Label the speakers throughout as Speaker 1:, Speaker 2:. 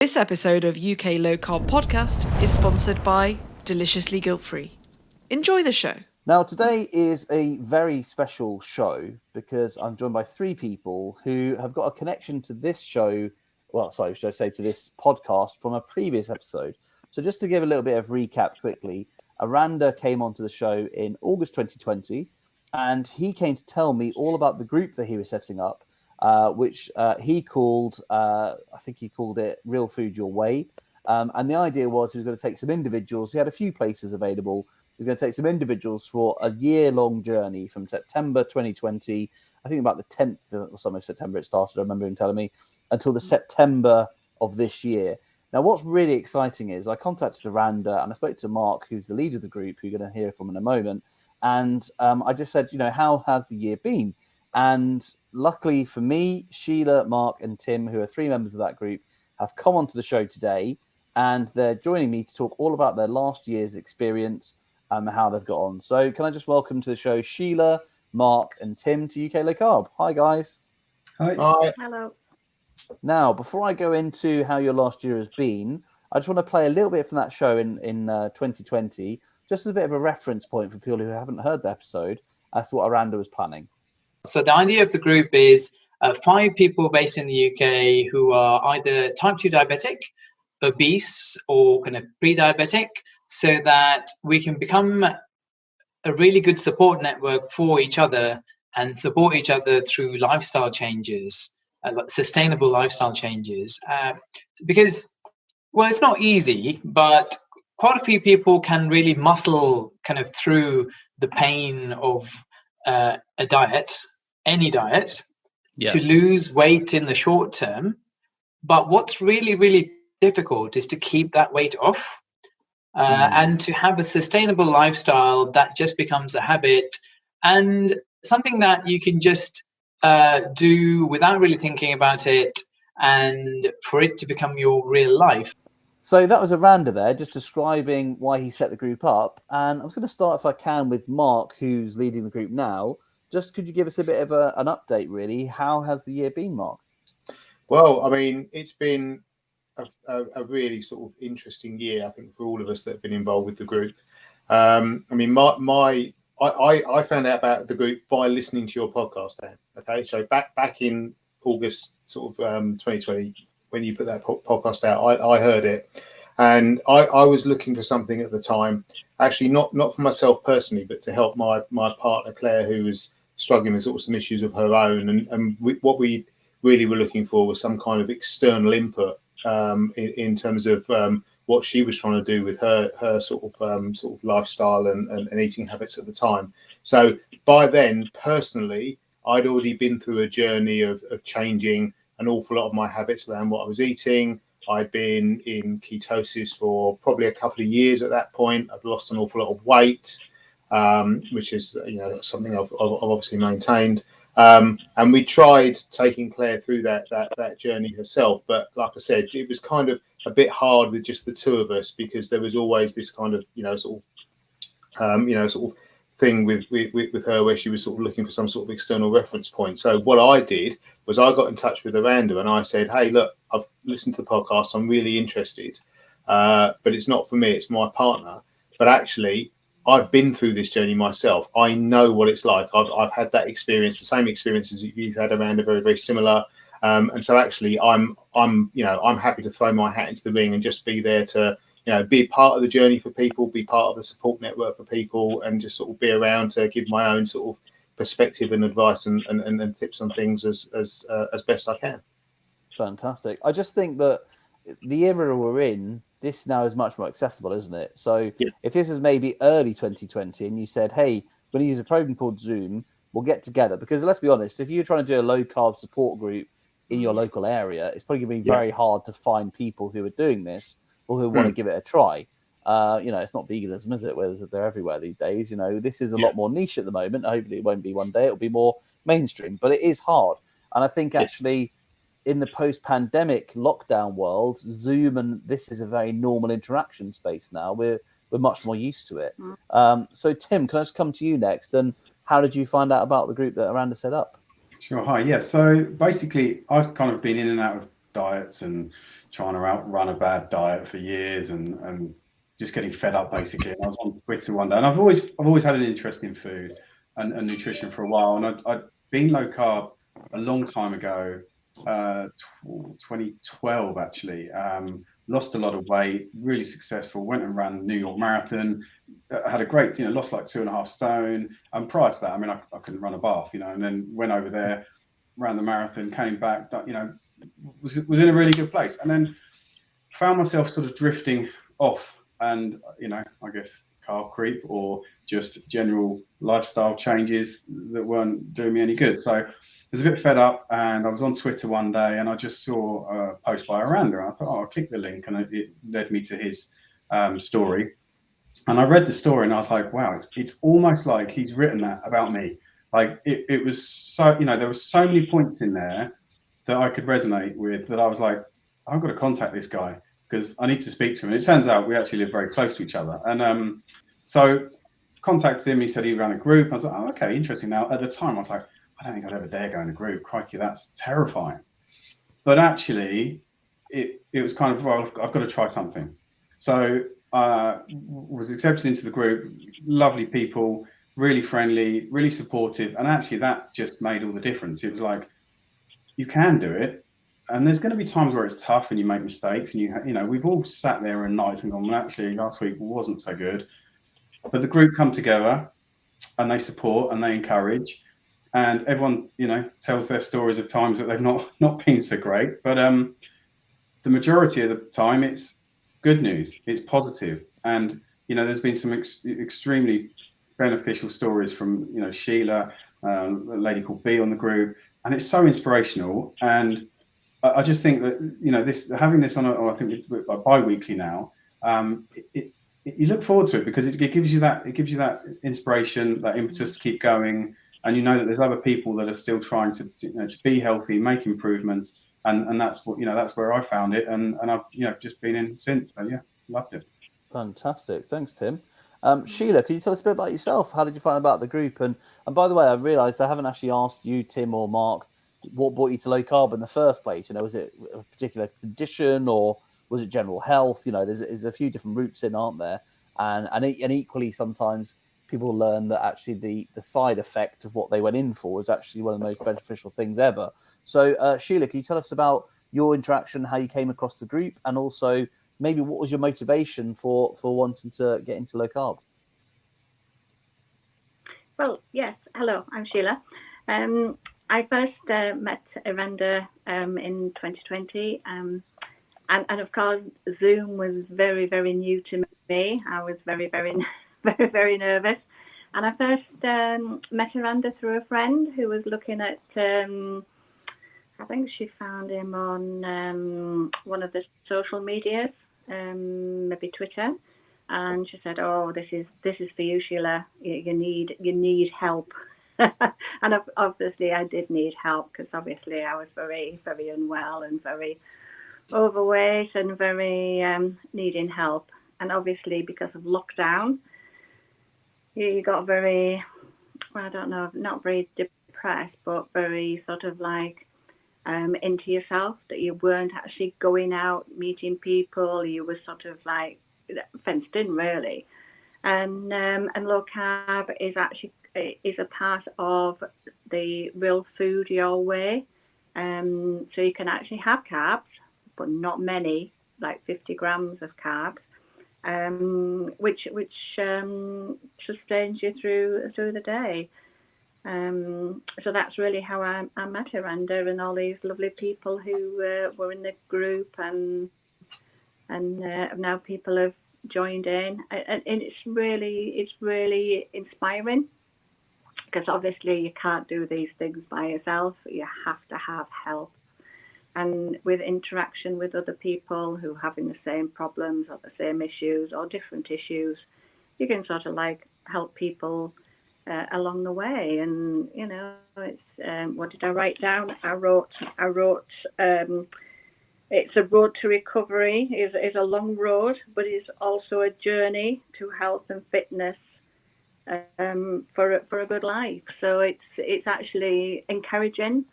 Speaker 1: This episode of UK Low Carb Podcast is sponsored by Deliciously Guilt-Free. Enjoy the show.
Speaker 2: Now, today is a very special show because I'm joined by three people who have got a connection to this show. Well, sorry, should I say to this podcast from a previous episode. So just to give a little bit of recap quickly, Eranda came onto the show in August 2020, and he came to tell me all about the group that he was setting up, which he called, I think he called it Real Food Your Way. And the idea was he was going to take some individuals. He had a few places available. He was going to take some individuals for a year-long journey from September 2020, I think about the 10th or something of September it started, I remember him telling me, until the September of this year. Now, what's really exciting is I contacted Eranda and I spoke to Mark, who's the leader of the group, who you're going to hear from in a moment. And I just said, how has the year been? And luckily for me, Sheila, Mark, and Tim, who are three members of that group, have come onto the show today, and they're joining me to talk all about their last year's experience and how they've got on. So can I just welcome to the show Sheila, Mark, and Tim to UK Low Carb. Hi, guys.
Speaker 3: Hi.
Speaker 4: Hi.
Speaker 3: Hello.
Speaker 2: Now, before I go into how your last year has been, I just want to play a little bit from that show in 2020, just as a bit of a reference point for people who haven't heard the episode as to what Eranda was planning.
Speaker 4: So the idea of the group is 5 people based in the UK who are either type 2 diabetic, obese, or kind of pre-diabetic, so that we can become a really good support network for each other and support each other through lifestyle changes, sustainable lifestyle changes. Because, well, it's not easy, but quite a few people can really muscle kind of through the pain of a diet, any diet, to lose weight in the short term. But what's really, really difficult is to keep that weight off and to have a sustainable lifestyle that just becomes a habit and something that you can just do without really thinking about it, and for it to become your real life.
Speaker 2: So that was Eranda there, just describing why he set the group up. And I was going to start, if I can, with Mark, who's leading the group now. Just could you give us a bit of an update, really? How has the year been, Mark?
Speaker 5: Well, I mean, it's been a really sort of interesting year, I think, for all of us that have been involved with the group. I mean, I found out about the group by listening to your podcast, Dan. Okay, so back in August sort of 2020, when you put that podcast out, I heard it, and I was looking for something at the time, actually not for myself personally, but to help my partner Claire, who was struggling with sort of some issues of her own, and what we really were looking for was some kind of external input in terms of what she was trying to do with her sort of lifestyle and eating habits at the time. So by then, personally, I'd already been through a journey of changing an awful lot of my habits around what I was eating. I'd been in ketosis for probably a couple of years at that point. I'd lost an awful lot of weight, which is something I've obviously maintained. And we tried taking Claire through that journey herself, but like I said, it was kind of a bit hard with just the two of us, because there was always this kind of sort of thing with her where she was sort of looking for some sort of external reference point. So what I did was I got in touch with Eranda and I said, hey, look, I've listened to the podcast, I'm really interested, but it's not for me, it's my partner. But actually, I've been through this journey myself. I know what it's like. I've had that experience, the same experiences that you've had, Eranda, very, very similar. And so actually I'm happy to throw my hat into the ring and just be there to be part of the journey for people, be part of the support network for people, and just sort of be around to give my own sort of perspective and advice and tips on things as best I can.
Speaker 2: Fantastic. I just think that the era we're in, this now is much more accessible, isn't it? So if this is maybe early 2020 and you said, hey, we're going to use a program called Zoom, we'll get together. Because let's be honest, if you're trying to do a low carb support group in your local area, it's probably going to be very hard to find people who are doing this or who want to give it a try. It's not veganism, is it? Where they're everywhere these days. This is a lot more niche at the moment. Hopefully it won't be one day. It'll be more mainstream, but it is hard. And I think actually in the post-pandemic lockdown world, Zoom and this is a very normal interaction space now. We're much more used to it. So Tim, can I just come to you next? And how did you find out about the group that Eranda set up?
Speaker 3: Sure. Hi. Yeah. So basically, I've kind of been in and out of diets and trying to outrun a bad diet for years and just getting fed up basically. And I was on Twitter one day, and I've always had an interest in food and nutrition for a while. And I'd been low carb a long time ago, 2012 actually. Lost a lot of weight, really successful, went and ran New York Marathon, had a great, lost like 2.5 stone. And prior to that, I mean, I couldn't run a bath, and then went over there, ran the marathon, came back, was in a really good place. And then found myself sort of drifting off, and, I guess carb creep or just general lifestyle changes that weren't doing me any good. So I was a bit fed up, and I was on Twitter one day and I just saw a post by Eranda, and I thought, I'll click the link, and it led me to his story. And I read the story and I was like, wow, it's almost like he's written that about me. Like it was so, there were so many points in there that I could resonate with, that I was like, I've got to contact this guy because I need to speak to him. And it turns out we actually live very close to each other. And so contacted him. He said he ran a group. I was like, oh, okay, interesting. Now, at the time, I was like, I don't think I'd ever dare go in a group. Crikey, that's terrifying. But actually, it was kind of, well, I've got to try something. So was accepted into the group. Lovely people, really friendly, really supportive. And actually, that just made all the difference. It was like, you can do it. And there's going to be times where it's tough and you make mistakes. And, we've all sat there in nights and gone, well, actually, last week wasn't so good. But the group come together and they support and they encourage. And everyone, tells their stories of times that they've not been so great. But the majority of the time, it's good news. It's positive. And, there's been some extremely beneficial stories from, Sheila, a lady called B on the group. And it's so inspirational. And I just think that, having this on, I think bi-weekly now, you look forward to it because it gives you that inspiration, that impetus to keep going. And that there's other people that are still trying to be healthy, make improvements, and that's what that's where I found it, and I've just been in since. So yeah, loved it.
Speaker 2: Fantastic, thanks, Tim. Sheila, can you tell us a bit about yourself? How did you find about the group? And by the way, I realised I haven't actually asked you, Tim or Mark, what brought you to low carb in the first place. Was it a particular condition or was it general health? There's a few different routes in, aren't there? And equally, sometimes people learn that actually the side effect of what they went in for is actually one of the most beneficial things ever. So, Sheila, can you tell us about your interaction, how you came across the group, and also maybe what was your motivation for wanting to get into low carb?
Speaker 6: Well, yes. Hello, I'm Sheila. I first met Eranda in 2020, and of course, Zoom was very, very new to me. I was very, very very nervous, and I first met Miranda through a friend who was looking at I think she found him on one of the social medias, maybe Twitter, and she said, oh, this is for you, Sheila, you need help. And obviously I did need help because obviously I was very, very unwell and very overweight and very needing help. And obviously because of lockdown, you got very, I don't know, not very depressed, but very sort of like into yourself, that you weren't actually going out, meeting people. You were sort of like fenced in, really. And low carb is actually a part of the Real Food Your Way. So you can actually have carbs, but not many, like 50 grams of carbs. Which sustains you through the day. So that's really how I met Eranda and all these lovely people who were in the group, and now people have joined in, and it's really inspiring, because obviously you can't do these things by yourself. You have to have help. And with interaction with other people who are having the same problems or the same issues or different issues, you can sort of like help people along the way. And it's what did I write down? I wrote it's a road to recovery. Is a long road, but it's also a journey to health and fitness for a good life. So it's actually encouraging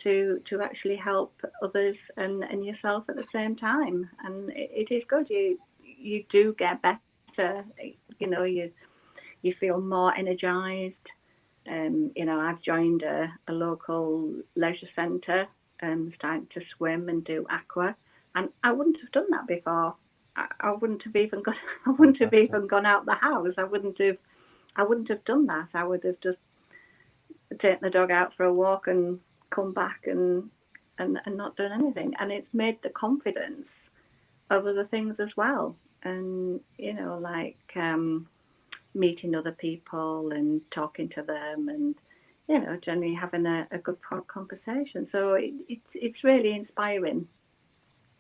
Speaker 6: to actually help others and yourself at the same time. And it is good. You do get better. You know, you feel more energized. You know, I've joined a local leisure centre, starting to swim and do aqua, and I wouldn't have done that before. I wouldn't have even gone. I wouldn't have even gone out the house. I wouldn't have done that. I would have just taken the dog out for a walk and come back and not done anything. And it's made the confidence of other things as well. And you know, like meeting other people and talking to them, and you know, generally having a good conversation. So it's really inspiring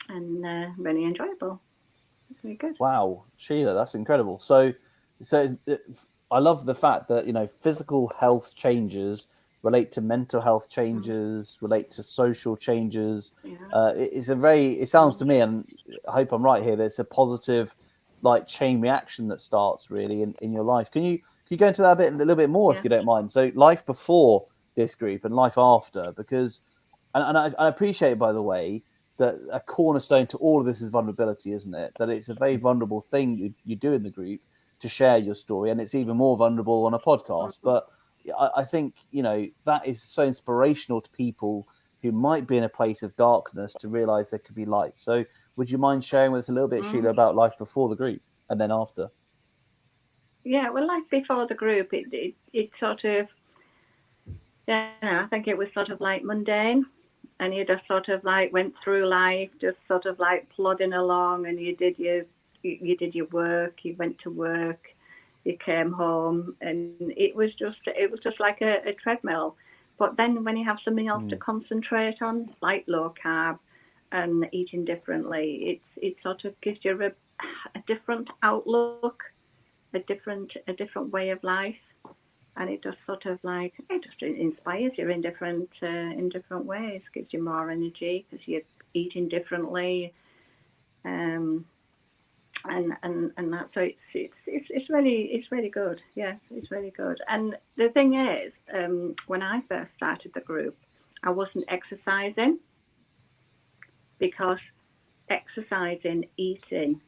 Speaker 6: and really enjoyable. It's really good.
Speaker 2: Wow, Sheila, that's incredible. So I love the fact that, you know, physical health changes relate to mental health changes, relate to social changes.
Speaker 6: Yeah.
Speaker 2: It sounds to me, and I hope I'm right here, that it's a positive, like, chain reaction that starts really in your life. Can you go into that a little bit more, if you don't mind? So life before this group and life after, because, and I appreciate, by the way, that a cornerstone to all of this is vulnerability, isn't it? That it's a very vulnerable thing you do in the group to share your story, and it's even more vulnerable on a podcast. But I think, you know, that is so inspirational to people who might be in a place of darkness to realize there could be light. So would you mind sharing with us a little bit, Sheila, about life before the group and then after?
Speaker 6: Yeah, well, life before the group, it sort of, yeah, I think it was sort of like mundane, and you just sort of like went through life, just sort of like plodding along, and you did your work, you went to work, you came home, and it was just like a treadmill. But then when you have something else to concentrate on, like low carb and eating differently, it sort of gives you a different outlook, a different way of life, and it just sort of like, it just inspires you in different ways, gives you more energy because you're eating differently, and that. So it's really good. Yeah, it's really good. And the thing is, when I first started the group, I wasn't exercising, because exercising, eating,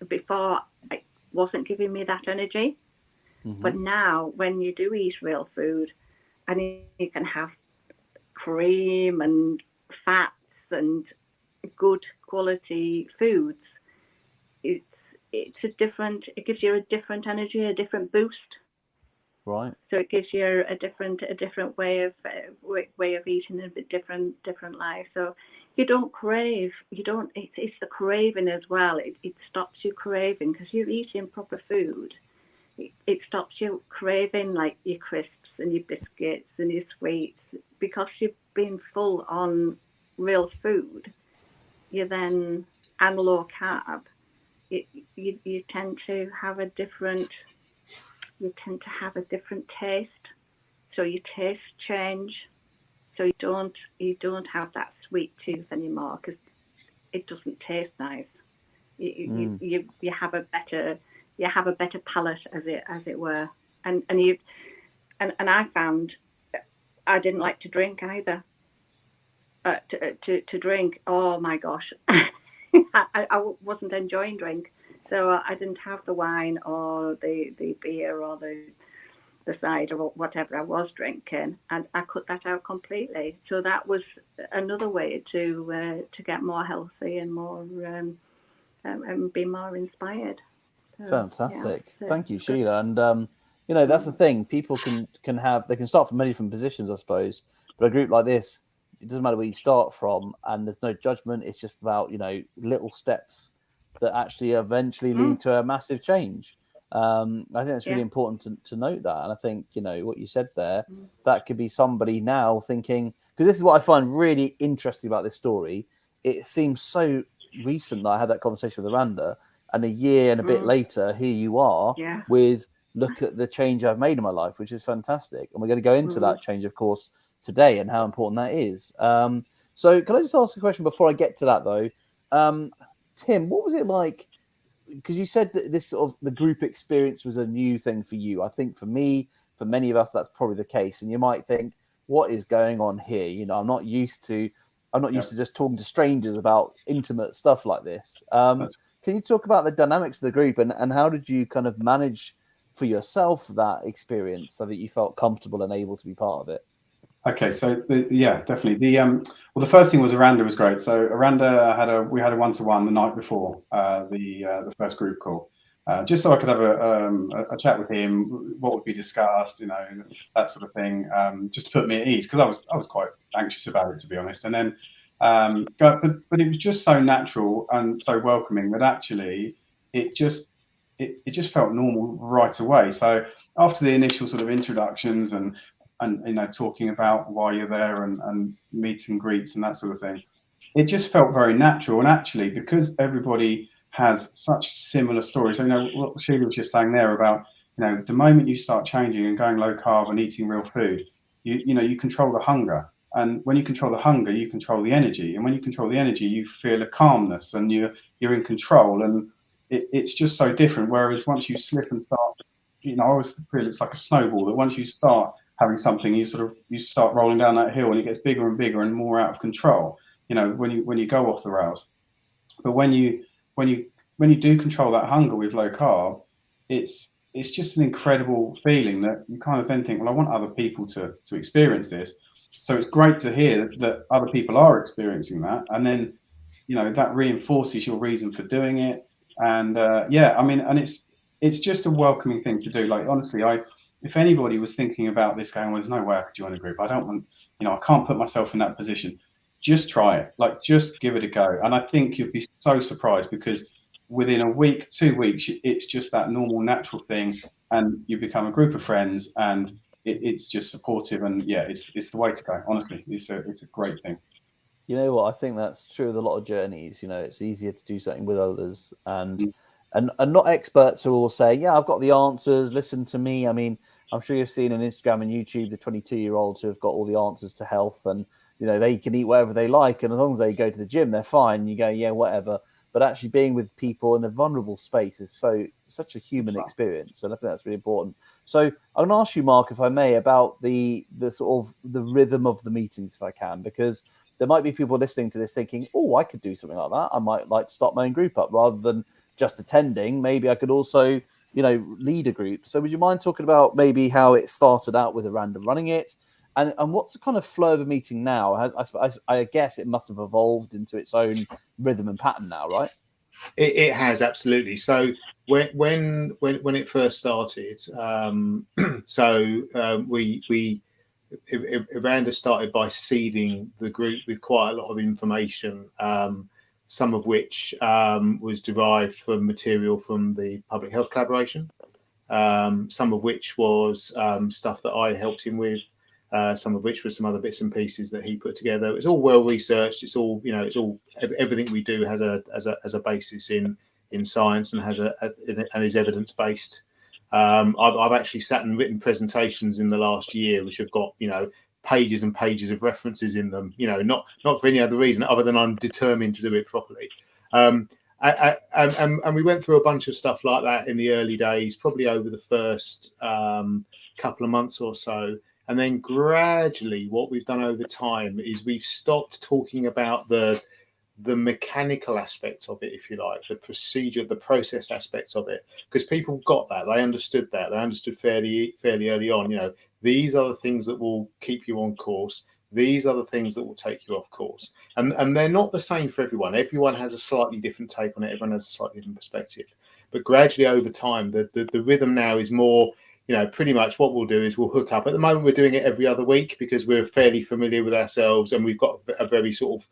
Speaker 6: before it wasn't giving me that energy. But now, when you do eat real food, and you can have cream and fats and good quality foods, it gives you a different energy, a different boost.
Speaker 2: Right.
Speaker 6: So it gives you a different way of eating, a bit different life. So you don't crave. It's the craving as well. It stops you craving, because you're eating proper food. It stops you craving like your crisps and your biscuits and your sweets, because you've been full on real food. You then, and low carb, you tend to have a different taste. So your taste change. So you don't have that sweet tooth anymore, because it doesn't taste nice. You have a better palate, as it were. And I found I didn't like to drink either. To drink, oh my gosh, I wasn't enjoying drink, so I didn't have the wine or the beer or the cider or whatever I was drinking, and I cut that out completely. So that was another way to get more healthy and more and be more inspired. So,
Speaker 2: fantastic.
Speaker 6: Yeah,
Speaker 2: Thank you, Sheila. And you know, that's the thing. People can start from many different positions, I suppose. But a group like this, it doesn't matter where you start from, and there's no judgment. It's just about, you know, little steps that actually eventually lead to a massive change. I think it's really important to note that. And I think, you know, what you said there, that could be somebody now thinking, because this is what I find really interesting about this story. It seems so recent that I had that conversation with Eranda, and a year and a bit later, here you are with, look at the change I've made in my life, which is fantastic. And we're going to go into that change, of course, today, and how important that is. So can I just ask a question before I get to that, though? Tim, what was it like? Because you said that this sort of the group experience was a new thing for you. I think for me, for many of us, that's probably the case. And you might think, what is going on here? You know, I'm not used to just talking to strangers about intimate stuff like this. Can you talk about the dynamics of the group and how did you kind of manage for yourself that experience so that you felt comfortable and able to be part of it?
Speaker 3: Okay, so definitely. The first thing was Eranda was great. So Eranda we had a one-to-one the night before the first group call, just so I could have a chat with him, what would be discussed, you know, that sort of thing, just to put me at ease, because I was quite anxious about it, to be honest. And then, but it was just so natural and so welcoming that actually it just felt normal right away. So after the initial sort of introductions and you know, talking about why you're there and meet and greets and that sort of thing, it just felt very natural. And actually, because everybody has such similar stories, you know, what Sheila was just saying there about, you know, the moment you start changing and going low carb and eating real food, you know, you control the hunger. And when you control the hunger, you control the energy. And when you control the energy, you feel a calmness and you're in control. And it's just so different. Whereas once you slip and start, you know, I always feel it's like a snowball, that once you start having something, you start rolling down that hill and it gets bigger and bigger and more out of control, you know, when you go off the rails. But when you do control that hunger with low carb, it's just an incredible feeling that you kind of then think, well, I want other people to experience this. So it's great to hear that other people are experiencing that, and then, you know, that reinforces your reason for doing it. And I mean, and it's just a welcoming thing to do. Like, honestly, if anybody was thinking about this, going, well, there's no way I could join a group, I don't want, you know, I can't put myself in that position, just try it. Like, just give it a go. And I think you'd be so surprised, because within a week, 2 weeks, it's just that normal, natural thing, and you become a group of friends, and it's just supportive. And it's the way to go. Honestly, it's a great thing.
Speaker 2: You know what? I think that's true with a lot of journeys. You know, it's easier to do something with others, and not experts who will say, yeah, I've got the answers, listen to me. I mean, I'm sure you've seen on Instagram and YouTube the 22-year-olds who have got all the answers to health, and, you know, they can eat whatever they like, and as long as they go to the gym, they're fine. You go, yeah, whatever. But actually being with people in a vulnerable space is such a human experience, and I think that's really important. So I'm going to ask you, Mark, if I may, about the sort of the rhythm of the meetings, if I can, because there might be people listening to this thinking, oh, I could do something like that. I might like to start my own group up rather than just attending. Maybe I could also, you know, lead a group. So would you mind talking about maybe how it started out with Eranda running it, and what's the kind of flow of a meeting now? I guess it must have evolved into its own rhythm and pattern now, right?
Speaker 5: It has, absolutely. So when it first started, Eranda started by seeding the group with quite a lot of information, some of which was derived from material from the public health collaboration, some of which was stuff that I helped him with, some of which was some other bits and pieces that he put together. It's all well researched. It's all, you know, everything we do has a basis in science and and is evidence based. I've actually sat and written presentations in the last year which have got, you know, pages and pages of references in them, you know, not for any other reason other than I'm determined to do it properly. And we went through a bunch of stuff like that in the early days, probably over the first couple of months or so. And then gradually what we've done over time is we've stopped talking about the mechanical aspect of it, if you like, the procedure, the process aspects of it, because people got that, they understood fairly early on, you know, these are the things that will keep you on course, these are the things that will take you off course, and they're not the same for everyone. Everyone has a slightly different take on it, everyone has a slightly different perspective, but gradually over time the rhythm now is more, you know, pretty much what we'll do is we'll hook up. At the moment we're doing it every other week because we're fairly familiar with ourselves, and we've got a very sort of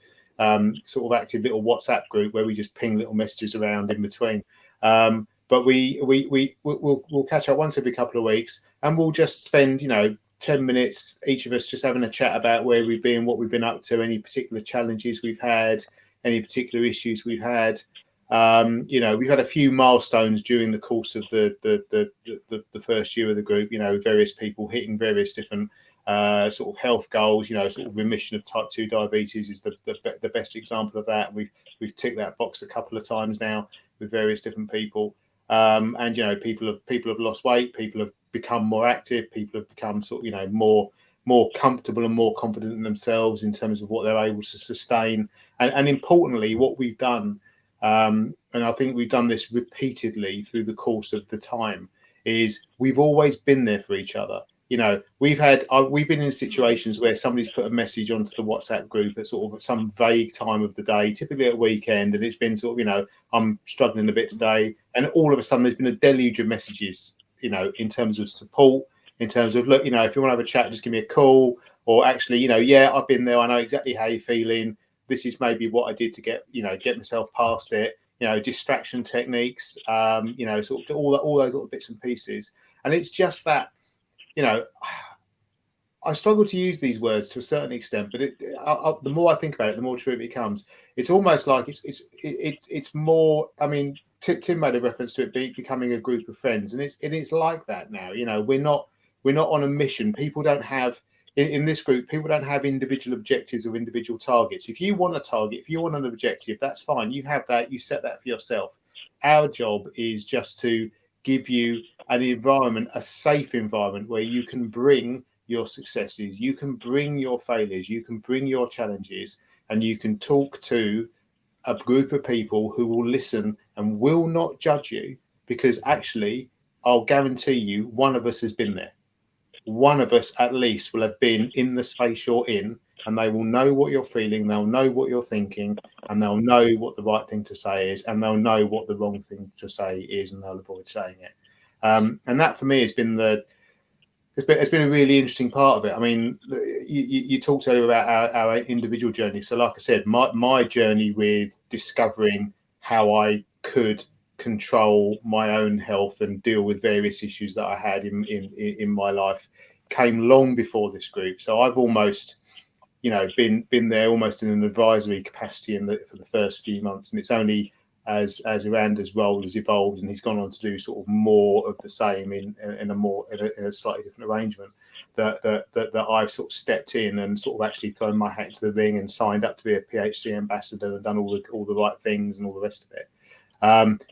Speaker 5: active little WhatsApp group where we just ping little messages around in between. But we'll catch up once every couple of weeks, and we'll just spend, you know, 10 minutes each of us just having a chat about where we've been, what we've been up to, any particular challenges we've had, any particular issues we've had. You know, we've had a few milestones during the course of the first year of the group, you know, various people hitting various different sort of health goals. You know, sort of remission of type 2 diabetes is the best example of that. We've ticked that box a couple of times now with various different people. And, you know, people have lost weight, people have become more active, people have become sort of, you know, more more comfortable and more confident in themselves in terms of what they're able to sustain. And importantly, what we've done, and I think we've done this repeatedly through the course of the time, is we've always been there for each other. You know, we've been in situations where somebody's put a message onto the WhatsApp group at sort of some vague time of the day, typically at a weekend, and it's been sort of, you know, I'm struggling a bit today, and all of a sudden there's been a deluge of messages, you know, in terms of support, in terms of, look, you know, if you want to have a chat, just give me a call, or actually, you know, yeah, I've been there, I know exactly how you're feeling. This is maybe what I did to get myself past it. You know, distraction techniques, you know, sort of all those little bits and pieces, and it's just that. You know, I struggle to use these words to a certain extent, but the more I think about it, the more true it becomes. It's almost like it's more. I mean, Tim made a reference to it becoming a group of friends, and it's like that now. You know, we're not on a mission. People don't have in this group. People don't have individual objectives or individual targets. If you want a target, if you want an objective, that's fine. You have that. You set that for yourself. Our job is just to give you an environment, a safe environment where you can bring your successes, you can bring your failures, you can bring your challenges, and you can talk to a group of people who will listen and will not judge you, because actually, I'll guarantee you, one of us has been there. One of us at least will have been in the space you're in, and they will know what you're feeling, they'll know what you're thinking, and they'll know what the right thing to say is, and they'll know what the wrong thing to say is, and they'll avoid saying it. And that for me has been it's been a really interesting part of it. I mean, you talked earlier about our individual journey. So like I said, my journey with discovering how I could control my own health and deal with various issues that I had in my life came long before this group. So I've almost, you know, been there almost in an advisory capacity for the first few months, and it's only as Eranda's role has evolved and he's gone on to do sort of more of the same in a slightly different arrangement that I've sort of stepped in and sort of actually thrown my hat into the ring and signed up to be a PHC ambassador and done all the right things and all the rest of it.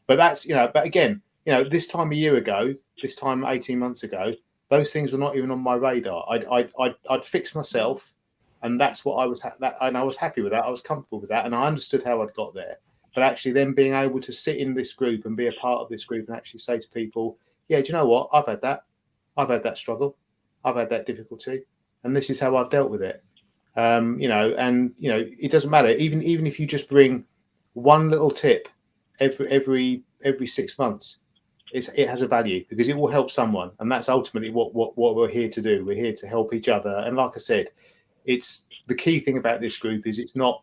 Speaker 5: But that's, you know, but again, you know, this time a year ago, this time 18 months ago, those things were not even on my radar. I'd fixed myself, and that's what I was and I was happy with that. I was comfortable with that, and I understood how I'd got there. But actually then being able to sit in this group and be a part of this group and actually say to people, yeah, do you know what? I've had that struggle. I've had that difficulty. And this is how I've dealt with it. You know, and, you know, it doesn't matter. Even if you just bring one little tip every 6 months, it has a value because it will help someone. And that's ultimately what we're here to do. We're here to help each other. And like I said, it's the key thing about this group is it's not,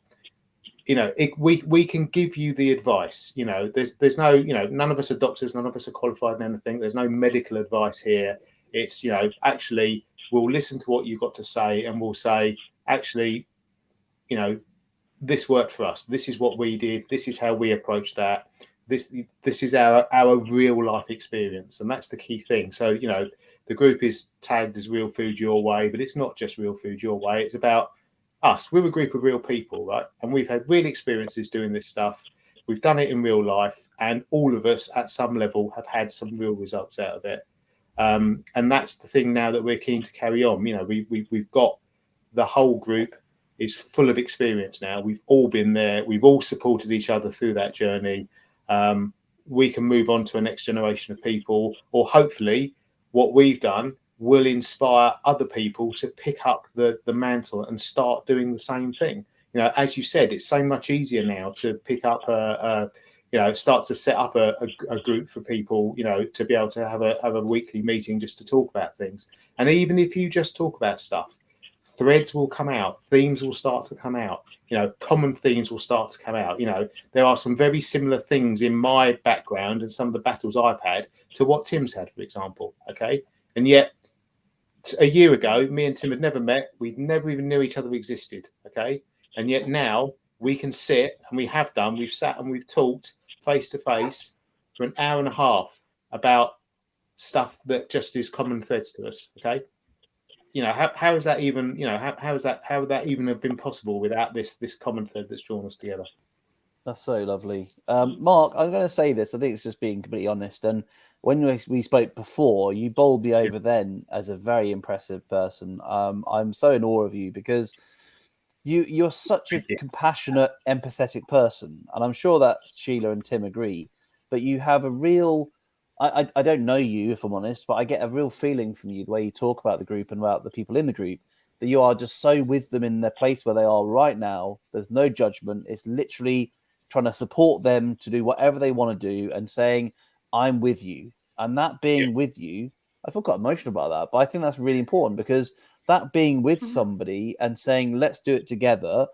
Speaker 5: you know, we can give you the advice. You know, there's no, you know, none of us are doctors, none of us are qualified in anything. There's no medical advice here. It's, you know, actually we'll listen to what you've got to say and we'll say, actually, you know, this worked for us. This is what we did. This is how we approached that. This is our real life experience, and that's the key thing. So, you know, the group is tagged as Real Food Your Way, but it's not just Real Food Your Way. It's about us. We're a group of real people, right? And we've had real experiences doing this stuff. We've done it in real life, and all of us at some level have had some real results out of it. And that's the thing now that we're keen to carry on. You know, we've got the whole group is full of experience now. We've all been there. We've all supported each other through that journey. We can move on to a next generation of people, or hopefully what we've done will inspire other people to pick up the mantle and start doing the same thing. You know, as you said, it's so much easier now to pick up start to set up a group for people, you know, to be able to have a weekly meeting just to talk about things. And even if you just talk about stuff, threads will come out, themes will start to come out, you know, common themes will start to come out. You know, there are some very similar things in my background and some of the battles I've had to what Tim's had, for example. Okay. And yet a year ago, me and Tim had never met. We never even knew each other existed. Okay. And yet now we can sit, and we have done, we've sat and we've talked face to face for an hour and a half about stuff that just is common threads to us. Okay. You know, how is that even, you know, how would that even have been possible without this common thread that's drawn us together?
Speaker 2: That's so lovely. Mark, I'm going to say this. I think it's just being completely honest. And when we spoke before, you bowled me over then as a very impressive person. I'm so in awe of you because you're such a compassionate, empathetic person. And I'm sure that Sheila and Tim agree. But you have a real... I don't know you, if I'm honest, but I get a real feeling from you, the way you talk about the group and about the people in the group, that you are just so with them in the place where they are right now. There's no judgment. It's literally trying to support them to do whatever they want to do and saying, I'm with you. And that being with you, I feel quite emotional about that, but I think that's really important because that being with somebody and saying, let's do it together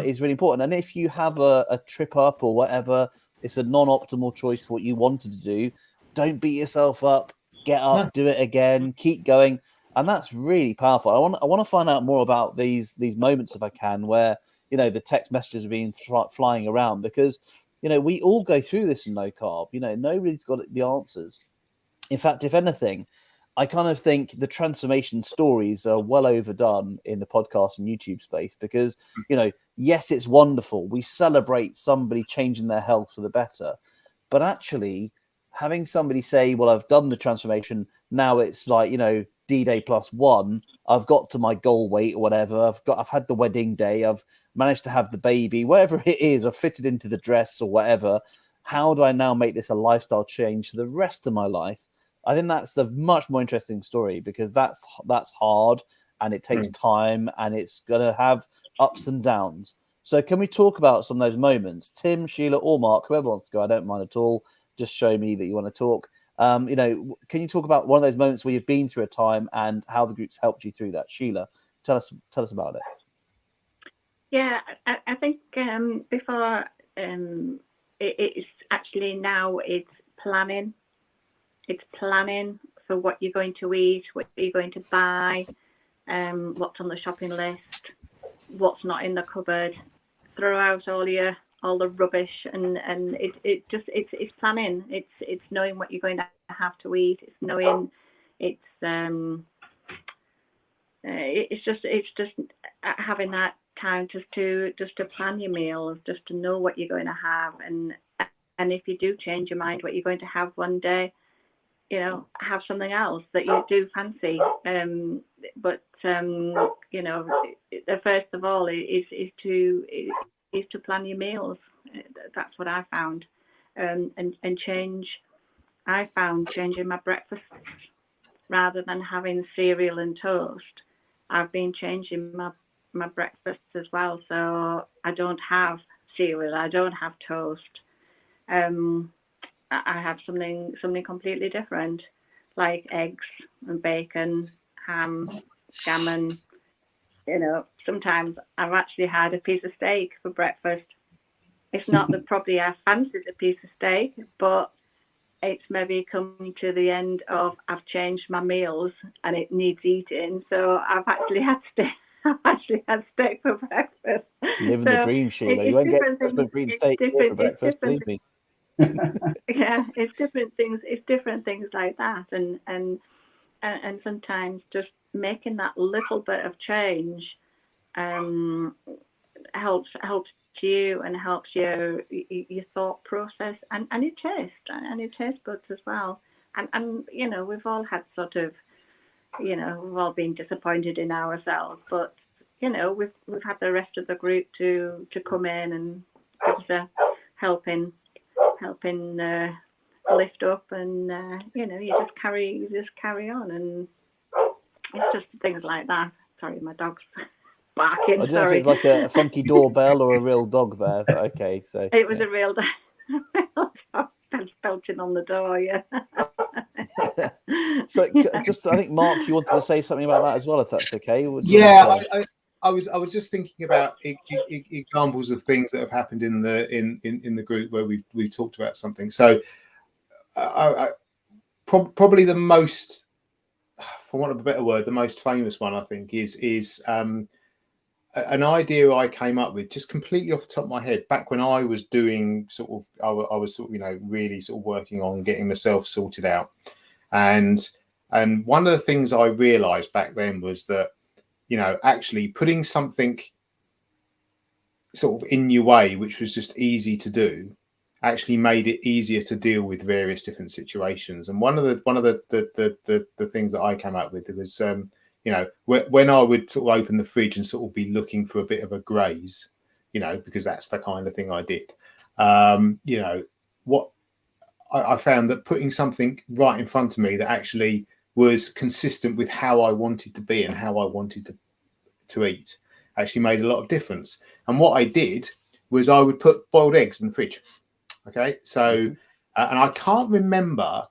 Speaker 2: is really important. And if you have a trip up or whatever, it's a non-optimal choice for what you wanted to do, don't beat yourself up, get up, do it again, keep going. And that's really powerful. I want to find out more about these moments if I can, where the text messages are being flying around, because we all go through this in low carb. Nobody's got the answers. In fact, if anything, I kind of think the transformation stories are well overdone in the podcast and YouTube space because yes, it's wonderful. We celebrate somebody changing their health for the better, but actually having somebody say, well, I've done the transformation, now it's like D-Day +1, I've got to my goal weight or whatever, I've had the wedding day, I've managed to have the baby, whatever it is, I've fitted into the dress or whatever. How do I now make this a lifestyle change for the rest of my life? I think that's a much more interesting story because that's hard and it takes time and it's going to have ups and downs. So can we talk about some of those moments? Tim, Sheila, or Mark, whoever wants to go, I don't mind at all. Just show me that you want to talk. Can you talk about one of those moments where you've been through a time and how the group's helped you through that? Sheila, tell us about it.
Speaker 6: Yeah, I think before it's actually now it's planning. It's planning for what you're going to eat, what you're going to buy, what's on the shopping list, what's not in the cupboard. Throw out all the rubbish, and it's planning. It's knowing what you're going to have to eat. It's knowing it's just having that time just to plan your meals, just to know what you're going to have, and if you do change your mind what you're going to have one day, have something else that you do fancy. But the first of all is to plan your meals. That's what I found, and change. I found changing my breakfast rather than having cereal and toast. I've been changing my breakfast as well, so I don't have cereal. I don't have toast. I have something completely different, like eggs and bacon, ham, gammon. Sometimes I've actually had a piece of steak for breakfast. It's not that probably I fancied a piece of steak, but it's maybe come to the end of I've changed my meals and it needs eating. So I've actually had steak. I've actually had steak for breakfast.
Speaker 2: Living the dream, Sheila. You won't get green steak for breakfast, believe me.
Speaker 6: Yeah, it's different things. It's different things like that, and sometimes just making that little bit of change helps you and helps your thought process and your taste buds as well. And we've all had sort of, we've all been disappointed in ourselves, but we've had the rest of the group to come in and give us a helping lift up, and you just carry on, and it's just things like that. Sorry, my dog's barking.
Speaker 2: I don't know if it's like a funky doorbell or a real dog there, but okay. So
Speaker 6: it was a real dog belching on the door. Yeah.
Speaker 2: So I think Mark, you wanted to say something about that as well, if that's okay.
Speaker 5: I was just thinking about examples of things that have happened in the group where we've talked about something. So probably the most, for want of a better word, the most famous one I think is an idea I came up with just completely off the top of my head back when I was doing I was really sort of working on getting myself sorted out, and one of the things I realized back then was that actually putting something sort of in your way, which was just easy to do, actually made it easier to deal with various different situations. And one of the things that I came up with was, you know, when I would sort of open the fridge and sort of be looking for a bit of a graze, you know, because that's the kind of thing I did. You know, what I found that putting something right in front of me that actually was consistent with how I wanted to be and how I wanted to eat actually made a lot of difference. And what I did was I would put boiled eggs in the fridge. Okay, so and I can't remember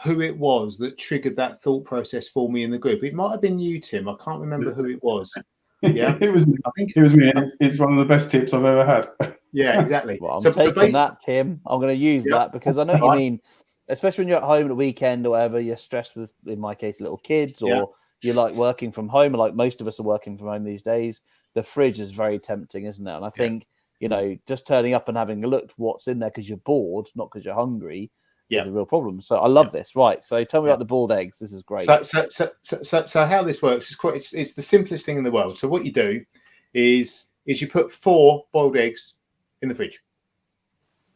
Speaker 5: who it was that triggered that thought process for me in the group. It might have been you, Tim. I can't remember who it was. Yeah,
Speaker 3: it was. I think it was me. It's one of the best tips I've ever had.
Speaker 5: Yeah, exactly.
Speaker 2: Well, I'm taking that, Tim. I'm going to use that because I know what you mean. Especially when you're at home at a weekend or whatever, you're stressed with, in my case, little kids, or you're like working from home, or like most of us are working from home these days. The fridge is very tempting, isn't it? And I think, you know, just turning up and having a look at what's in there because you're bored, not because you're hungry, is a real problem. So I love this. Right. So tell me about the boiled eggs. This is great.
Speaker 5: So how this works is it's the simplest thing in the world. So what you do is you put 4 boiled eggs in the fridge.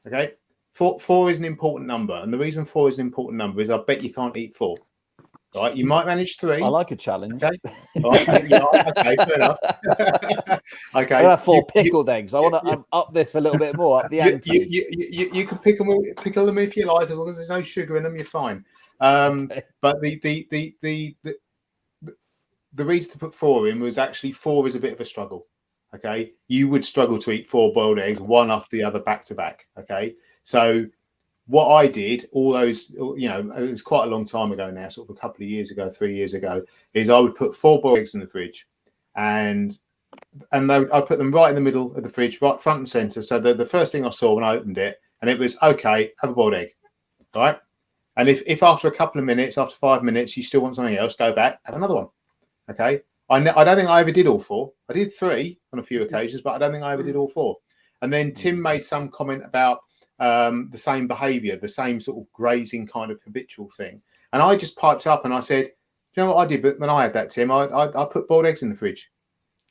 Speaker 5: Okay. 4 is an important number, and the reason 4 is an important number is I bet you can't eat 4. Right, you might manage 3.
Speaker 2: I like a challenge.
Speaker 5: Okay, right. Okay, fair enough. Okay,
Speaker 2: I have 4 pickled eggs. I want to up this a little bit more, up the ante.
Speaker 5: You can pickle them if you like, as long as there's no sugar in them. You're fine. But the reason to put 4 in was actually 4 is a bit of a struggle. Okay, you would struggle to eat 4 boiled eggs one after the other back to back. Okay. So what I did, all those, you know, it was quite a long time ago now, sort of a couple of years ago, 3 years ago, is I would put 4 boiled eggs in the fridge, and I'd put them right in the middle of the fridge, right front and center. So the first thing I saw when I opened it, and it was, okay, have a boiled egg, right? And if after a couple of minutes, after 5 minutes, you still want something else, go back, have another one, okay? I don't think I ever did all 4. I did 3 on a few occasions, but I don't think I ever did all 4. And then Tim made some comment about the same behavior, the same sort of grazing kind of habitual thing. And I just piped up and I said, do you know what I did? But when I had that, Tim, I put boiled eggs in the fridge.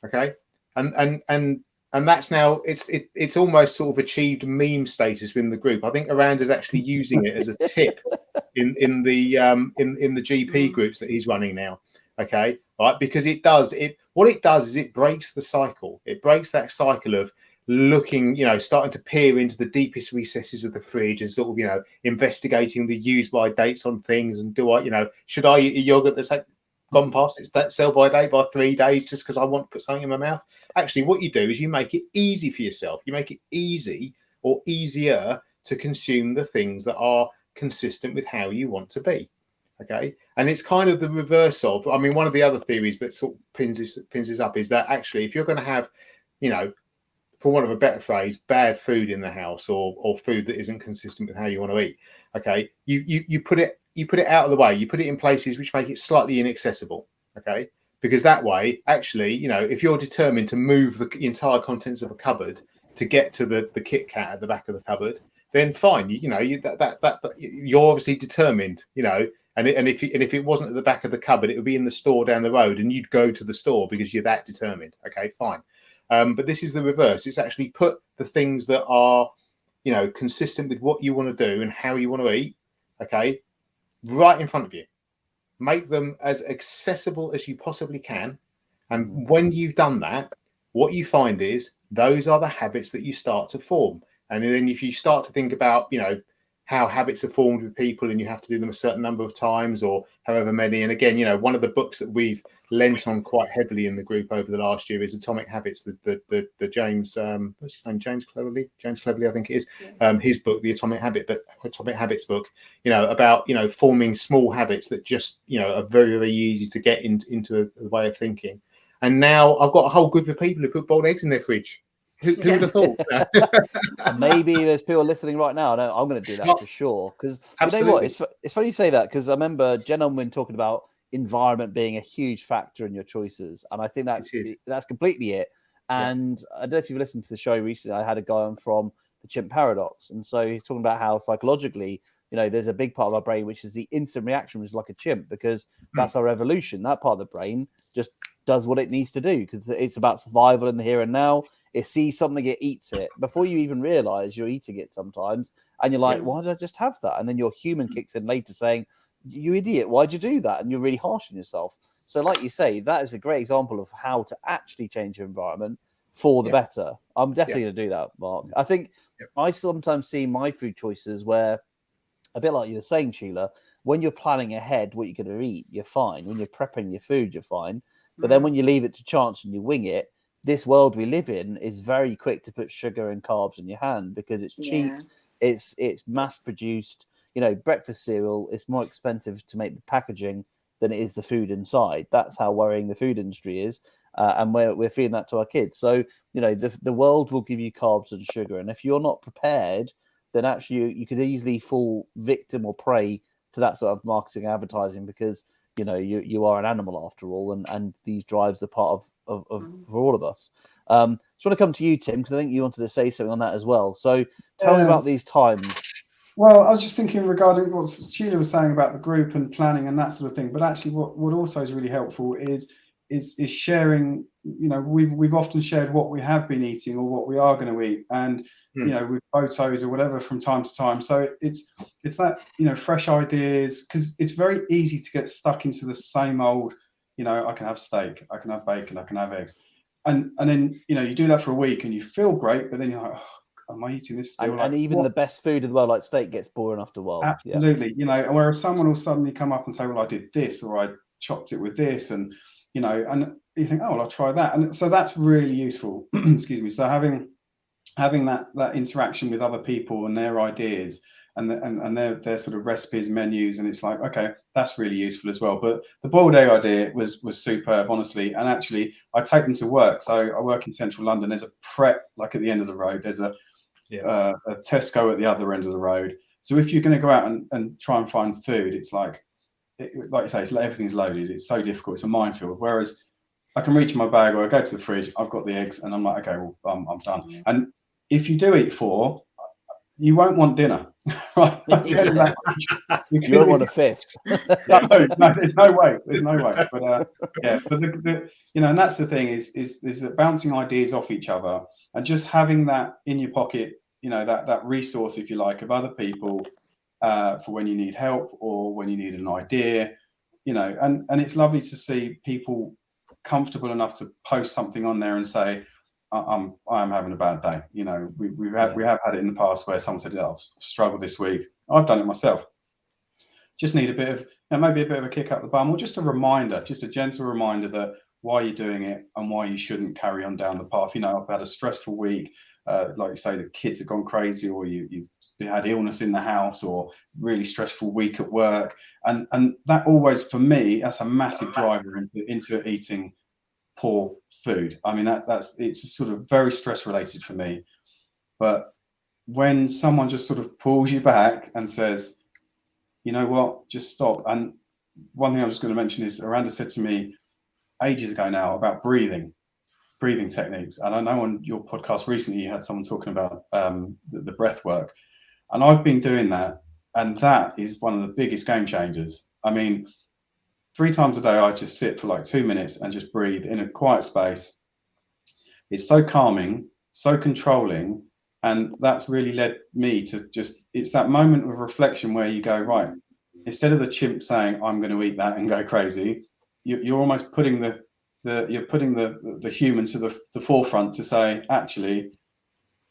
Speaker 5: Okay. And that's now it's almost sort of achieved meme status within the group. I think Aranda's actually using it as a tip in the GP groups that he's running now. Okay. Right. Because what it does is it breaks the cycle. It breaks that cycle of looking, you know, starting to peer into the deepest recesses of the fridge and sort of, you know, investigating the use by dates on things. And do I, you know, should I eat a yogurt that's gone past its sell by date by 3 days just because I want to put something in my mouth? Actually, what you do is you make it easy for yourself. You make it easy or easier to consume the things that are consistent with how you want to be. Okay. And it's kind of the reverse of, I mean, one of the other theories that sort of pins this up is that actually, if you're going to have, you know, for want of a better phrase, bad food in the house or food that isn't consistent with how you want to eat, okay, you put it out of the way. You put it in places which make it slightly inaccessible, okay? Because that way, actually, you know, if you're determined to move the entire contents of a cupboard to get to the Kit Kat at the back of the cupboard, then fine. You know, you're obviously determined, you know. And if it wasn't at the back of the cupboard, it would be in the store down the road, and you'd go to the store because you're that determined. Okay, fine. But this is the reverse. It's actually put the things that are, you know, consistent with what you want to do and how you want to eat, okay, right in front of you. Make them as accessible as you possibly can. And when you've done that, what you find is those are the habits that you start to form. And then if you start to think about, you know, how habits are formed with people and you have to do them a certain number of times or however many. And again, you know, one of the books that we've lent on quite heavily in the group over the last year is Atomic Habits, the James, what's his name? James Cleverly, I think it is. His book, the Atomic Habits book, you know, about, you know, forming small habits that just, you know, are very, very easy to get into a way of thinking. And now I've got a whole group of people who put boiled eggs in their fridge. Who would have thought?
Speaker 2: Maybe there's people listening right now. No, I'm going to do that for sure. Because you know what? It's funny you say that, because I remember Jen Unwin talking about environment being a huge factor in your choices, and I think that's completely it. And I don't know if you've listened to the show recently. I had a guy on from the Chimp Paradox, and so he's talking about how psychologically, you know, there's a big part of our brain which is the instant reaction, which is like a chimp, because that's our evolution. That part of the brain just does what it needs to do because it's about survival in the here and now. It sees something, it eats it before you even realize you're eating it sometimes. And you're like, why did I just have that? And then your human kicks in later saying, you idiot, why'd you do that? And you're really harsh on yourself. So like you say, that is a great example of how to actually change your environment for the better. I'm definitely going to do that, Mark. I think I sometimes see my food choices where, a bit like you were saying, Sheila, when you're planning ahead what you're going to eat, you're fine. When you're prepping your food, you're fine. But then when you leave it to chance and you wing it, this world we live in is very quick to put sugar and carbs in your hand because it's cheap, it's mass produced. You know, breakfast cereal is more expensive to make the packaging than it is the food inside. That's how worrying the food industry is. And we're feeding that to our kids. So, you know, the world will give you carbs and sugar. And if you're not prepared, then actually you could easily fall victim or prey to that sort of marketing and advertising because, you know, you are an animal after all. And these drives are part of for all of us. So I want to come to you, Tim, because I think you wanted to say something on that as well. So tell me about these times.
Speaker 3: Well, I was just thinking regarding what Sheila was saying about the group and planning and that sort of thing. But actually, what also is really helpful is sharing. You know, we've often shared what we have been eating or what we are going to eat, and you know, with photos or whatever from time to time. So it's that, you know, fresh ideas, because it's very easy to get stuck into the same old. You know, I can have steak, I can have bacon, I can have eggs, and then, you know, you do that for a week and you feel great, but then you're like, oh, am I eating this still?
Speaker 2: And even the best food in the world, like steak, gets boring after a while.
Speaker 3: Absolutely. You know, whereas someone will suddenly come up and say, well, I did this, or I chopped it with this, and, you know, and you think, oh, well, I'll try that. And so that's really useful. Excuse me. So having that interaction with other people and their ideas and their sort of recipes, menus, and it's like, okay, that's really useful as well. But the boiled egg idea was superb, honestly. And actually, I take them to work. So I work in central London. There's a prep, like at the end of the road. There's a Tesco at the other end of the road. So if you're going to go out and try and find food, it's like you say, everything's loaded. It's so difficult. It's a minefield. Whereas I can reach in my bag, or I go to the fridge, I've got the eggs, and I'm like, okay, well, I'm done. And if you do eat 4, you won't want dinner, right?
Speaker 2: You don't want a 5th.
Speaker 3: No, there's no way. But but the you know, and that's the thing is that bouncing ideas off each other and just having that in your pocket, you know, that resource, if you like, of other people for when you need help or when you need an idea, you know, and it's lovely to see people comfortable enough to post something on there and say, I'm having a bad day. You know, we have had it in the past where someone said, I've struggled this week. I've done it myself. Just need a bit of, you know, maybe a bit of a kick up the bum, or just a reminder, just a gentle reminder that why you're doing it and why you shouldn't carry on down the path. You know, I've had a stressful week. Like you say, the kids have gone crazy, or you had illness in the house, or really stressful week at work. And that always, for me, that's a massive driver into eating poor food. I mean, it's sort of very stress related for me. But when someone just sort of pulls you back and says, you know what, just stop. And one thing I was going to mention is Eranda said to me ages ago now about breathing techniques. And I know on your podcast recently you had someone talking about the breath work, and I've been doing that, and that is one of the biggest game changers. I mean, 3 times a day I just sit for like 2 minutes and just breathe in a quiet space. It's so calming, so controlling, and that's really led me to it's that moment of reflection where you go, right, instead of the chimp saying I'm going to eat that and go crazy, you're almost putting the human to the forefront to say, actually,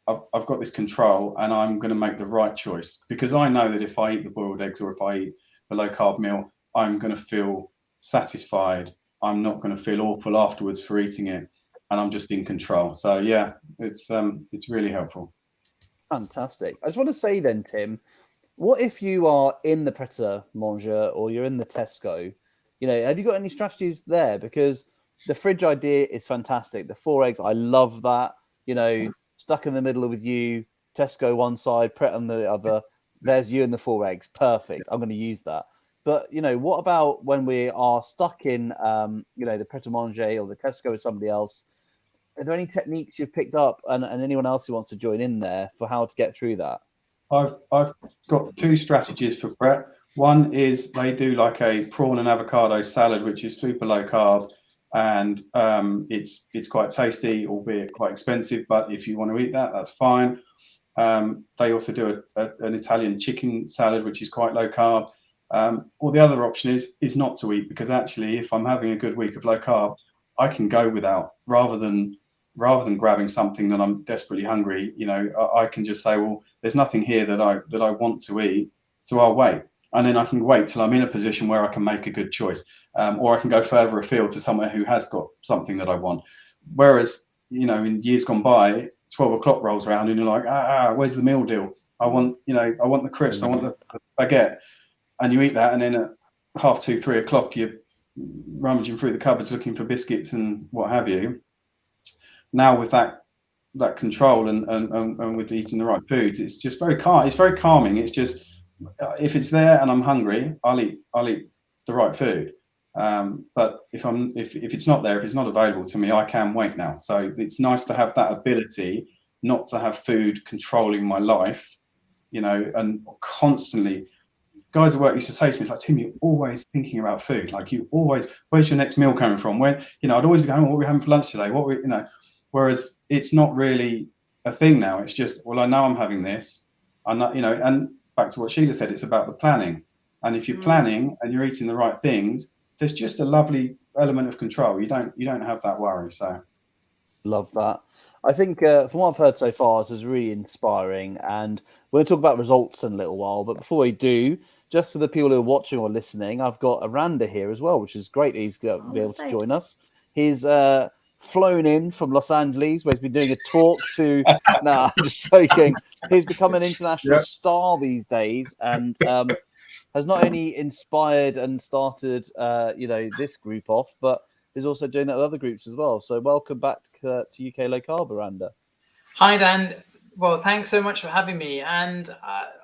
Speaker 3: I've got this control and I'm going to make the right choice, because I know that if I eat the boiled eggs or if I eat the low carb meal, I'm going to feel satisfied. I'm not going to feel awful afterwards for eating it, and I'm just in control. So yeah, it's really helpful.
Speaker 2: Fantastic. I just want to say then, Tim, what if you are in the Pret a Manger or you're in the Tesco? You know, have you got any strategies there? Because the fridge idea is fantastic. The 4 eggs, I love that. You know, stuck in the middle with you, Tesco one side, Pret on the other. There's you and the 4 eggs. Perfect. I'm going to use that. But, you know, what about when we are stuck in, you know, the Pret a Manger or the Tesco with somebody else? Are there any techniques you've picked up, and anyone else who wants to join in there, for how to get through that?
Speaker 3: I've got 2 strategies for Pret. One is they do like a prawn and avocado salad, which is super low carb. and it's quite tasty, albeit quite expensive. But if you want to eat that, that's fine. They also do an Italian chicken salad, which is quite low carb. Or the other option is not to eat, because actually, if I'm having a good week of low carb, I can go without, rather than grabbing something that I'm desperately hungry. I can just say, well, there's nothing here that I want to eat, so I'll wait. And then I can wait till I'm in a position where I can make a good choice, or I can go further afield to somewhere who has got something that I want. Whereas, in years gone by, 12 o'clock rolls around and you're like, where's the meal deal? I want the crisps, I want the baguette, and you eat that, and then at 2:30, 3 o'clock, you're rummaging through the cupboards looking for biscuits and what have you. Now with that control and with eating the right foods, it's just very calm. It's very calming. It's just, if it's there and I'm hungry, I'll eat the right food. But if it's not there, if it's not available to me, I can wait now. So it's nice to have that ability, not to have food controlling my life, and constantly. Guys at work used to say to me, like, Tim, you're always thinking about food. Like, you always, where's your next meal coming from? When, I'd always be going, what are we having for lunch today? Whereas it's not really a thing now. It's just, well, I know I'm having this. I'm not, and back to what Sheila said, it's about the planning. And if you're planning and you're eating the right things, there's just a lovely element of control. You don't have that worry. So,
Speaker 2: love that. I think from what I've heard so far, it is really inspiring, and we're going to talk about results in a little while. But before we do, just for the people who are watching or listening, I've got Eranda here as well, which is great that he's going to be able to join us. He's flown in from Los Angeles, where he's been doing a talk to. Nah, I'm just joking. He's become an international star these days, and has not only inspired and started, this group off, but is also doing that with other groups as well. So welcome back to UK Low Carb, Eranda.
Speaker 4: Hi, Dan. Well, thanks so much for having me. And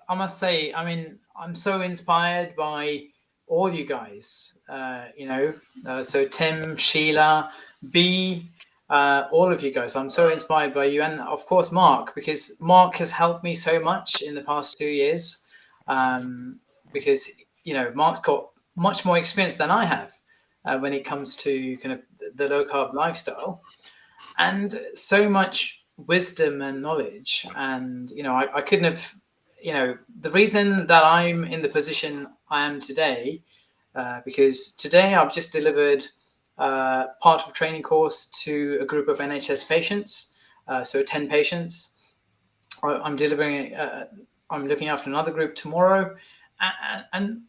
Speaker 4: I must say, I'm so inspired by all you guys, so Tim, Sheila, B, all of you guys. I'm so inspired by you. And of course, Mark, because Mark has helped me so much in the past 2 years, because, Mark's got much more experience than I have when it comes to kind of the low carb lifestyle, and so much wisdom and knowledge. And I couldn't have, the reason that I'm in the position I am today, because today I've just delivered part of a training course to a group of NHS patients, so 10 patients. I'm delivering, I'm looking after another group tomorrow, and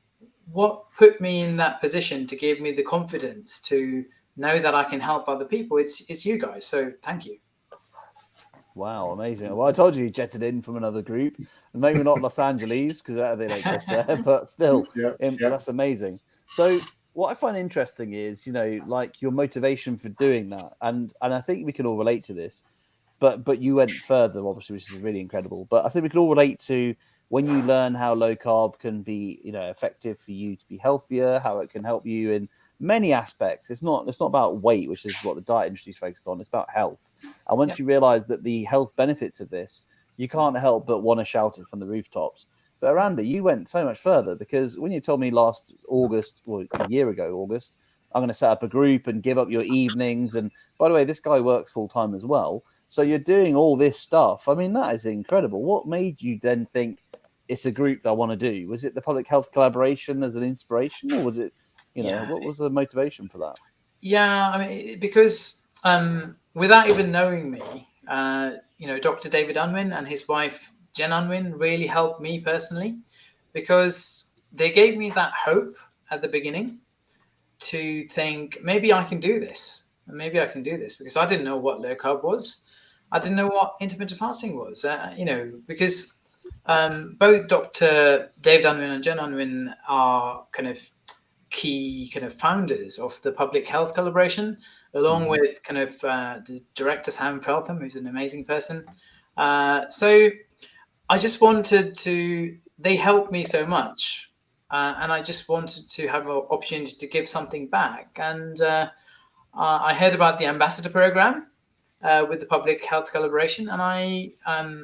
Speaker 4: what put me in that position to give me the confidence to know that I can help other people, it's you guys. So thank you.
Speaker 2: Wow, amazing. Well, I told you jetted in from another group, and maybe not Los Angeles because they don't just there, but still, that's amazing. So what I find interesting is, like your motivation for doing that, and I think we can all relate to this, but you went further, obviously, which is really incredible. But I think we can all relate to when you learn how low carb can be, effective for you to be healthier, how it can help you in many aspects. It's not about weight, which is what the diet industry is focused on. It's about health. And once you realize that the health benefits of this, you can't help but want to shout it from the rooftops. But Eranda, you went so much further, because when you told me last August, or a year ago, August, I'm going to set up a group and give up your evenings. And by the way, this guy works full time as well. So you're doing all this stuff. I mean, that is incredible. What made you then think it's a group that I want to do? Was it the public health collaboration as an inspiration, or was it, what was the motivation for that?
Speaker 4: Yeah, because without even knowing me, Dr. David Unwin and his wife, Jen Unwin, really helped me personally, because they gave me that hope at the beginning to think, maybe I can do this. Maybe I can do this, because I didn't know what low carb was. I didn't know what intermittent fasting was, because both Dr. David Unwin and Jen Unwin are kind of key kind of founders of the public health collaboration, along with kind of the director, Sam Feltham, who's an amazing person. So I just wanted to, they helped me so much. And I just wanted to have an opportunity to give something back. And I heard about the ambassador program with the public health collaboration, and I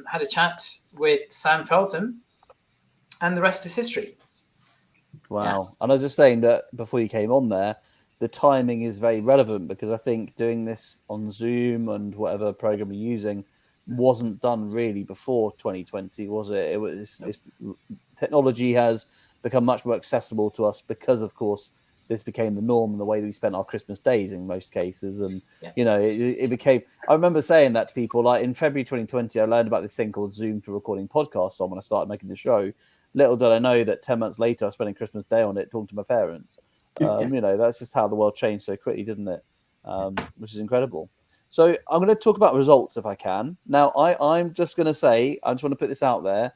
Speaker 4: had a chat with Sam Feltham, and the rest is history.
Speaker 2: Wow. Yeah. And I was just saying that before you came on there, the timing is very relevant, because I think doing this on Zoom and whatever program you're using wasn't done really before 2020, was it? Technology has become much more accessible to us because, of course, this became the norm and the way that we spent our Christmas days in most cases. And, you know, it became, I remember saying that to people, like in February 2020, I learned about this thing called Zoom for recording podcasts on when I started making the show. Little did I know that 10 months later, I was spending Christmas Day on it talking to my parents. You know, that's just how the world changed so quickly, didn't it? Which is incredible. So I'm going to talk about results if I can. Now, I'm just going to say, I just want to put this out there.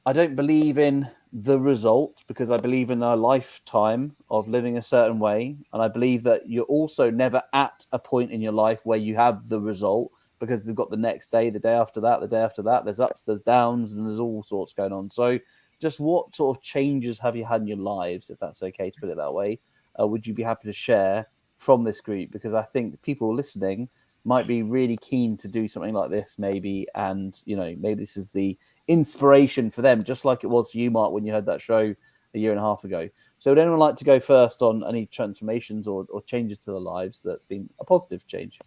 Speaker 2: I don't believe in the result, because I believe in a lifetime of living a certain way. And I believe that you're also never at a point in your life where you have the result, because they've got the next day, the day after that, the day after that. There's ups, there's downs, and there's all sorts going on. So just what sort of changes have you had in your lives, if that's okay to put it that way, would you be happy to share from this group? Because I think people listening might be really keen to do something like this maybe, and you know, maybe this is the inspiration for them, just like it was for you, Mark, when you had that show a year and a half ago. So would anyone like to go first on any transformations or changes to their lives that's been a positive change?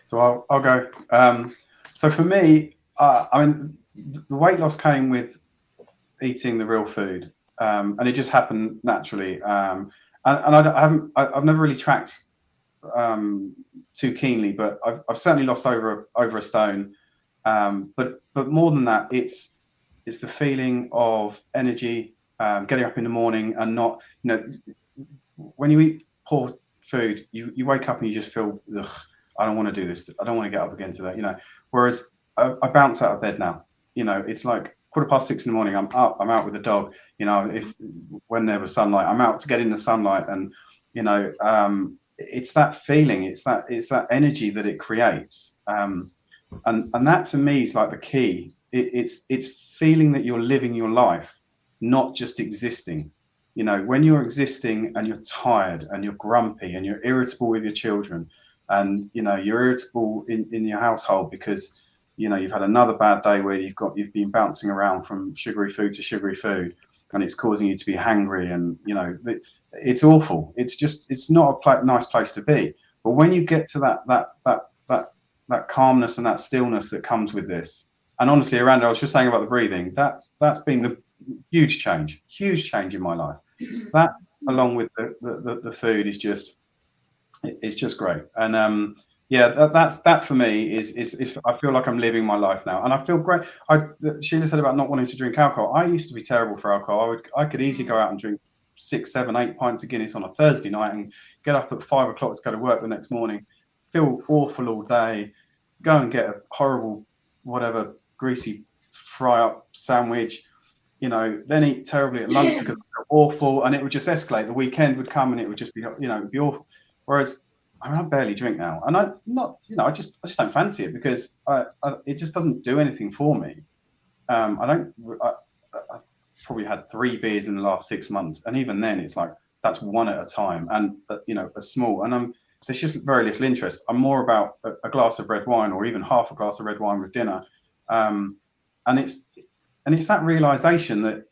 Speaker 3: So I'll go. So for me, I mean, the weight loss came with eating the real food, and it just happened naturally. And I've never really tracked too keenly, but I've certainly lost over a stone. But more than that, it's the feeling of energy, getting up in the morning and not, you know, when you eat poor food, you wake up and you just feel, ugh, I don't want to do this. I don't want to get up again to that, you know. Whereas I bounce out of bed now. You know, it's like 6:15 in the morning. I'm up. I'm out with the dog. You know, when there was sunlight, I'm out to get in the sunlight, and you know, it's that feeling. It's that energy that it creates. And that to me is like the key. It's feeling that you're living your life, not just existing. You know, when you're existing and you're tired and you're grumpy and you're irritable with your children, and you know you're irritable in your household because you know you've had another bad day where you've been bouncing around from sugary food to sugary food, and it's causing you to be hangry, and you know it's awful. It's not a nice place to be. But when you get to that calmness and that stillness that comes with this, and honestly, Eranda, I was just saying about the breathing. That's been the huge change in my life. That along with the food is just. It's just great, and yeah, that for me is I feel like I'm living my life now, and I feel great. Sheila said about not wanting to drink alcohol. I used to be terrible for alcohol. I could easily go out and drink 6, 7, 8 pints of Guinness on a Thursday night and get up at 5 o'clock to go to work the next morning, feel awful all day, go and get a horrible whatever greasy fry up sandwich, you know, then eat terribly at lunch because I feel awful, and it would just escalate. The weekend would come and it would just be, you know, it'd be awful. Whereas I barely drink now, and I just don't fancy it because it just doesn't do anything for me. I probably had 3 beers in the last 6 months, and even then it's like that's one at a time, and you know, a small, and there's just very little interest. I'm more about a glass of red wine or even half a glass of red wine with dinner, and it's that realization that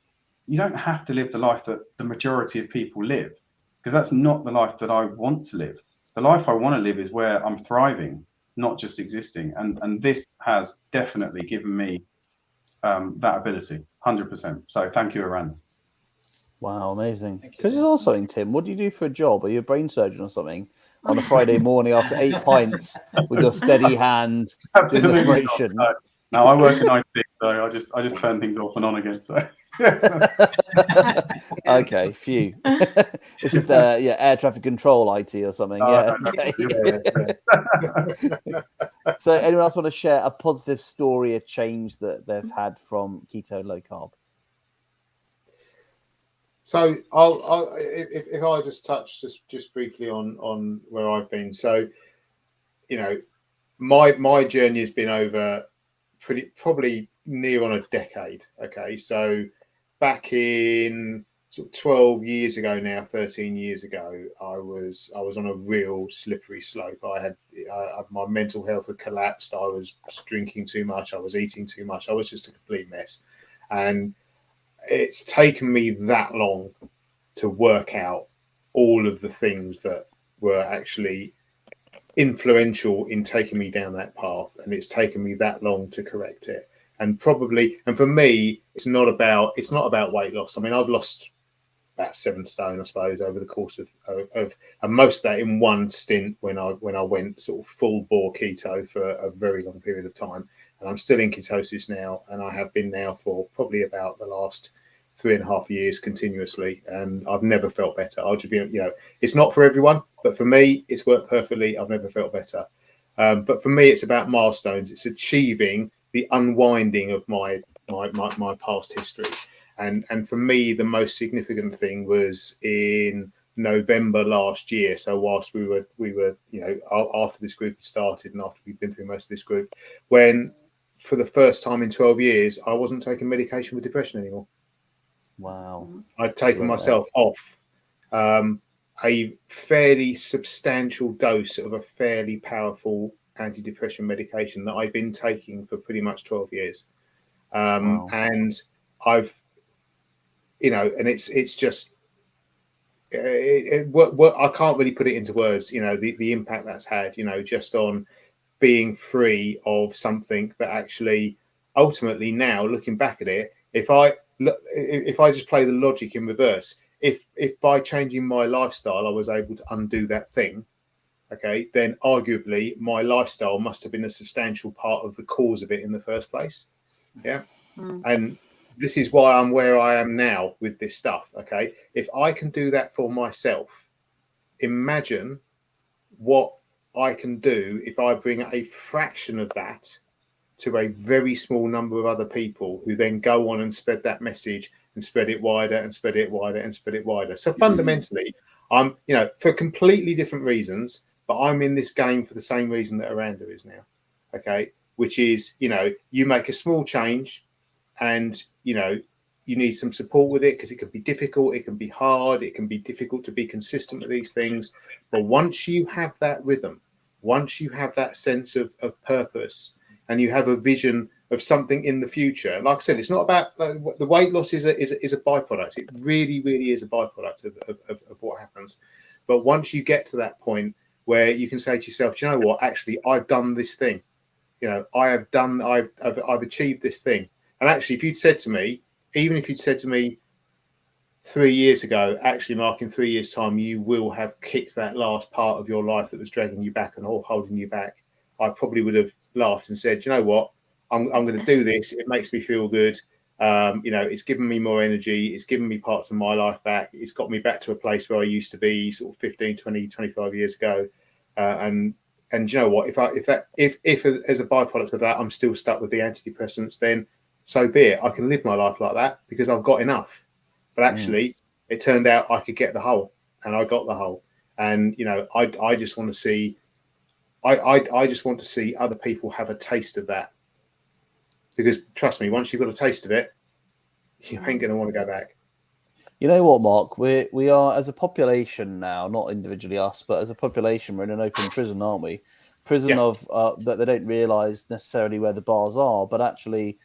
Speaker 3: you don't have to live the life that the majority of people live. Because that's not the life that I want to live. The life I want to live is where I'm thriving, not just existing. And this has definitely given me that ability, 100%. So thank you, Eranda.
Speaker 2: Wow, amazing. Because there's also something, Tim. What do you do for a job? Are you a brain surgeon or something? On a Friday morning after 8 pints with your steady hand doing the operation.
Speaker 3: No, I work in IT, so I just turn things off and on again. So.
Speaker 2: Okay, phew. It's just air traffic control IT or something.
Speaker 3: Oh,
Speaker 2: Okay. So anyone else want to share a positive story, a change that they've had from keto low carb?
Speaker 5: So if I just touch just briefly on where I've been. So, you know, my journey has been over probably near on a decade. Okay, so back in sort of 12 years ago now, 13 years ago, I was on a real slippery slope. My mental health had collapsed. I was drinking too much. I was eating too much. I was just a complete mess. And it's taken me that long to work out all of the things that were actually influential in taking me down that path, and it's taken me that long to correct it. And for me, it's not about weight loss. I mean, I've lost about 7 stone, I suppose, over the course of and most of that in one stint when I went sort of full bore keto for a very long period of time. And I'm still in ketosis now, and I have been now for probably about the last 3.5 years continuously, and I've never felt better. I'll just be, it's not for everyone, but for me, it's worked perfectly. I've never felt better. But for me, it's about milestones. It's achieving the unwinding of my past history. And for me, the most significant thing was in November last year. So whilst we were after this group had started and after we'd been through most of this group, when for the first time in 12 years, I wasn't taking medication for depression anymore.
Speaker 2: Wow.
Speaker 5: I'd taken myself off a fairly substantial dose of a fairly powerful antidepressant medication that I've been taking for pretty much 12 years.
Speaker 2: Wow.
Speaker 5: And I've, and it's just, I can't really put it into words, the impact that's had, just on being free of something that actually ultimately now looking back at it, if I just play the logic in reverse, if by changing my lifestyle I was able to undo that thing, okay, then arguably my lifestyle must have been a substantial part of the cause of it in the first place. Yeah. And this is why I'm where I am now with this stuff. Okay. If I can do that for myself, imagine what I can do if I bring a fraction of that to a very small number of other people who then go on and spread that message and spread it wider and spread it wider and spread it wider. So fundamentally, I'm, for completely different reasons, but I'm in this game for the same reason that Eranda is now. Okay. Which is, you make a small change and, you need some support with it because it can be difficult. It can be hard. It can be difficult to be consistent with these things. But once you have that rhythm, once you have that sense of purpose, and you have a vision of something in the future, like I said, it's not about the weight loss is a byproduct. It really, really is a byproduct of what happens. But once you get to that point where you can say to yourself, do you know what? Actually, I've done this thing. I've achieved this thing. And actually, if you'd said to me, even if you'd said to me 3 years ago, actually, Mark, in 3 years' time, you will have kicked that last part of your life that was dragging you back and holding you back, I probably would have laughed and said, you know what, I'm going to do this. It makes me feel good. It's given me more energy. It's given me parts of my life back. It's got me back to a place where I used to be sort of 15, 20, 25 years ago. And you know what, if as a byproduct of that, I'm still stuck with the antidepressants, then so be it. I can live my life like that because I've got enough. But actually, it turned out I could get the whole, and I got the whole. And I just want to see. I just want to see other people have a taste of that, because trust me, once you've got a taste of it, you ain't going to want to go back.
Speaker 2: You know what, Mark? We are, as a population now, not individually us, but as a population, we're in an open prison, aren't we? Prison of that they don't realise necessarily where the bars are, but actually,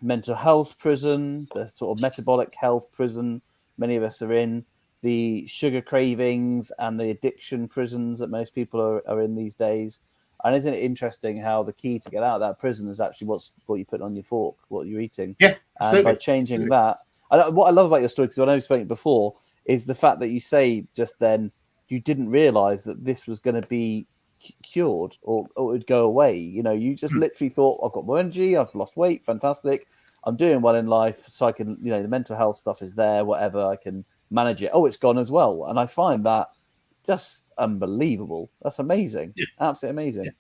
Speaker 2: mental health prison, the sort of metabolic health prison. Many of us are in the sugar cravings and the addiction prisons that most people are in these days. And isn't it interesting how the key to get out of that prison is actually what you put on your fork, what you're eating?
Speaker 5: Yeah,
Speaker 2: and by changing that, what I love about your story, because I know you've spoken before, is the fact that you say just then you didn't realise that this was going to be cured or it would go away. You just literally thought, I've got more energy, I've lost weight, fantastic, I'm doing well in life, so I can, the mental health stuff is there, whatever, I can manage it. Oh, it's gone as well. And I find that just unbelievable. That's amazing. Absolutely amazing.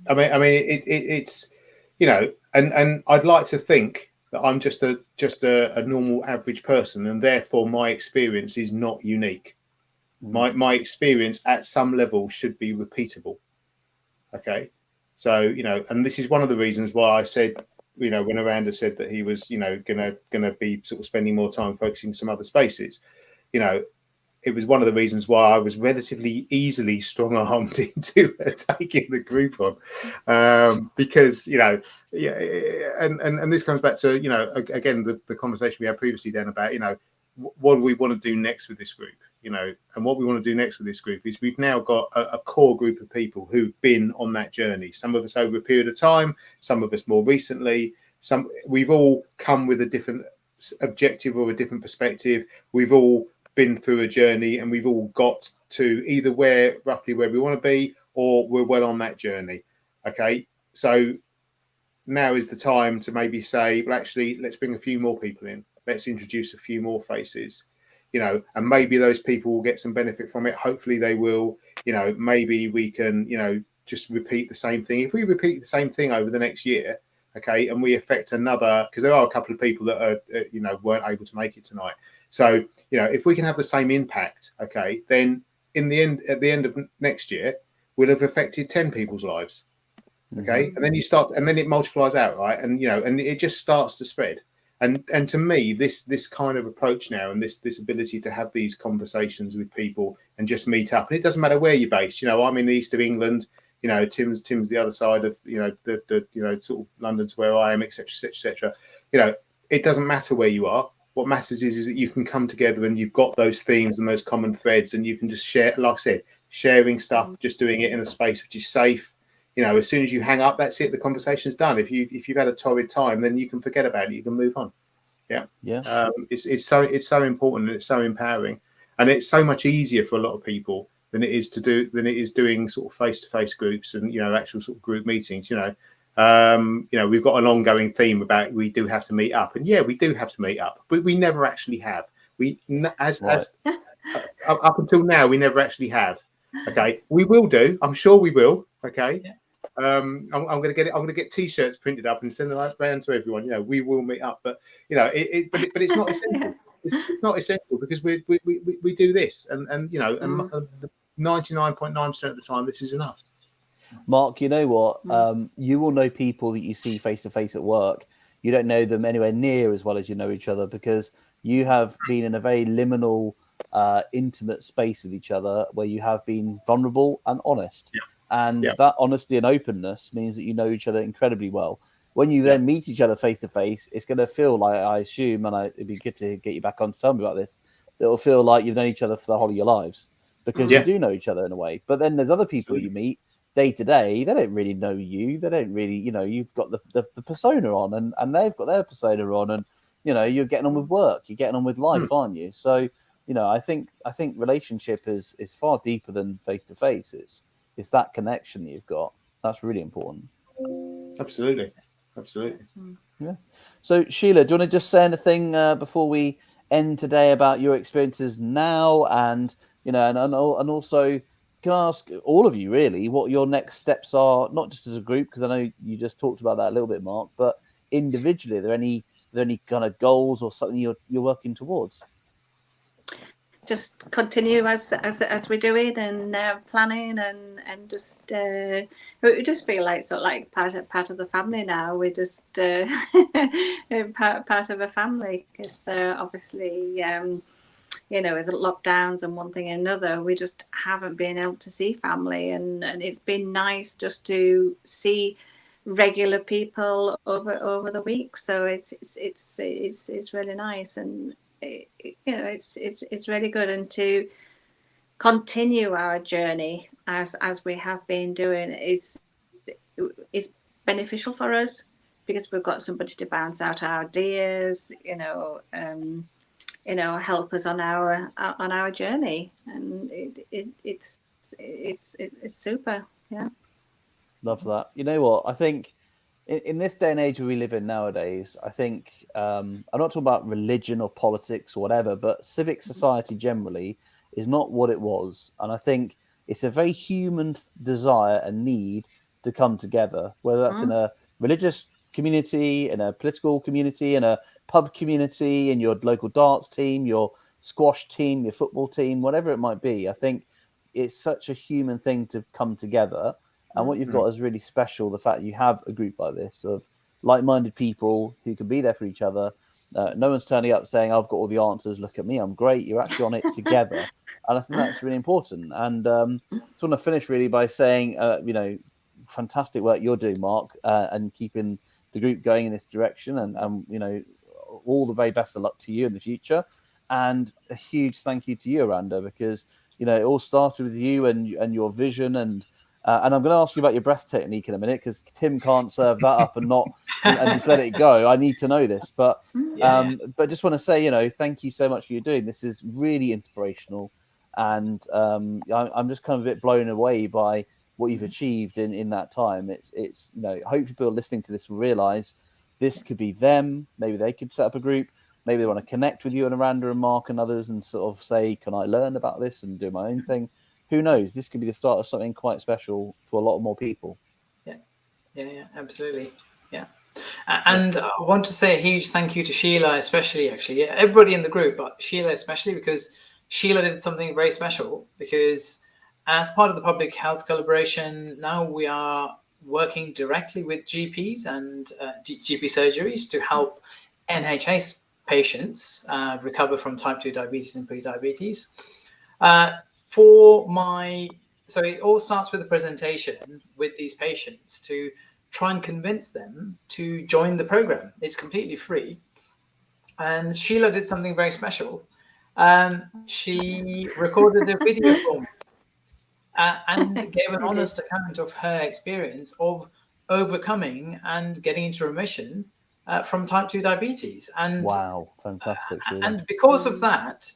Speaker 5: I mean, it's and I'd like to think that I'm just a normal average person, and therefore my experience is not unique. My experience at some level should be repeatable. Okay, so and this is one of the reasons why I said, when Eranda said that he was, gonna be sort of spending more time focusing some other spaces, it was one of the reasons why I was relatively easily strong-armed into taking the group on, because yeah, and this comes back to again the conversation we had previously then about what do we want to do next with this group, and what we want to do next with this group is we've now got a core group of people who've been on that journey. Some of us over a period of time, some of us more recently. We've all come with a different objective or a different perspective. We've all been through a journey, and we've all got to either roughly where we want to be, or we're well on that journey. Okay, so now is the time to maybe say, well, actually, let's bring a few more people in. Let's introduce a few more faces, and maybe those people will get some benefit from it. Hopefully they will. Maybe we can, just repeat the same thing. If we repeat the same thing over the next year, okay, and we affect another, because there are a couple of people that are, weren't able to make it tonight. So, if we can have the same impact, okay, then at the end of next year, we'll have affected 10 people's lives. Okay. And then and then it multiplies out, right? And, and it just starts to spread. And to me, this kind of approach now, and this ability to have these conversations with people and just meet up, and it doesn't matter where you're based. I'm in the east of England. Tim's the other side of the sort of London to where I am, etc., etc., etc. It doesn't matter where you are. What matters is that you can come together and you've got those themes and those common threads, and you can just share. Like I said, sharing stuff, just doing it in a space which is safe. As soon as you hang up, that's it. The conversation's done. If you've had a torrid time, then you can forget about it. You can move on. Yeah. It's so important, and it's so empowering, and it's so much easier for a lot of people than it is doing sort of face-to-face groups and actual sort of group meetings. We've got an ongoing theme about we do have to meet up, and we do have to meet up, but we never actually have. Up until now, we never actually have. Okay, we will do. I'm sure we will. Okay. Yeah. I'm going to get it. I'm going to get T-shirts printed up and send them around to everyone. We will meet up, but but it's not essential. It's not essential because we do this, and 99.9% of the time, this is enough.
Speaker 2: Mark, you know what? You will know people that you see face to face at work. You don't know them anywhere near as well as you know each other, because you have been in a very liminal, intimate space with each other where you have been vulnerable and honest. Yeah. And that honesty and openness means that you know each other incredibly well. When you then meet each other face to face, it's going to feel like, I assume, and it'd be good to get you back on to tell me about this, it'll feel like you've known each other for the whole of your lives, because you do know each other in a way. But then there's other people you meet day to day, they don't really know you. They don't really, you've got the persona on, and they've got their persona on, and, you're getting on with work, you're getting on with life, aren't you? So, I think relationship is far deeper than face to face. It's that connection that you've got. That's really important.
Speaker 5: Absolutely.
Speaker 2: Yeah. So Sheila, do you want to just say anything before we end today about your experiences now, and and also can I ask all of you really what your next steps are, not just as a group, because I know you just talked about that a little bit, Mark, but individually, are there any kind of goals or something you're working towards?
Speaker 6: Just continue as we're doing, and planning, and just we just feel like sort of like part of the family now. We're just part of a family, because obviously with the lockdowns and one thing and another, we just haven't been able to see family, and it's been nice just to see regular people over the week. So it's really nice, and it's really good, and to continue our journey as we have been doing is beneficial for us, because we've got somebody to bounce out our ideas, help us on our journey, and it's super. Yeah,
Speaker 2: love that. You know what, I think in this day and age we live in nowadays, I think I'm not talking about religion or politics or whatever, but civic society generally is not what it was. And I think it's a very human desire and need to come together, whether that's in a religious community, in a political community, in a pub community, in your local darts team, your squash team, your football team, whatever it might be. I think it's such a human thing to come together. And what you've got is really special, the fact that you have a group like this of like-minded people who can be there for each other, No one's turning up saying, I've got all the answers, look at me, I'm great. You're actually on it together. And I think that's really important. And just want to finish really by saying, fantastic work you're doing, Mark, and keeping the group going in this direction. And all the very best of luck to you in the future. And a huge thank you to you, Eranda, because, it all started with you and your vision. And I'm going to ask you about your breath technique in a minute, because Tim can't serve that up and just let it go. I need to know this. But just want to say, thank you so much for your doing. This is really inspirational. And I'm just kind of a bit blown away by what you've achieved in that time. It's hopefully people listening to this will realize this could be them. Maybe they could set up a group. Maybe they want to connect with you and Eranda and Mark and others and sort of say, can I learn about this and do my own thing? Who knows? This could be the start of something quite special for a lot more people.
Speaker 4: Yeah, absolutely. Yeah. And I want to say a huge thank you to Sheila, especially, actually, everybody in the group, but Sheila especially, because Sheila did something very special. Because as part of the public health collaboration, now we are working directly with GPs and GP surgeries to help NHS patients recover from type 2 diabetes and pre-diabetes. So it all starts with a presentation with these patients to try and convince them to join the program. It's completely free. And Sheila did something very special. She recorded a video for me and gave an honest account of her experience of overcoming and getting into remission from type 2 diabetes. And
Speaker 2: wow, fantastic.
Speaker 4: And because of that,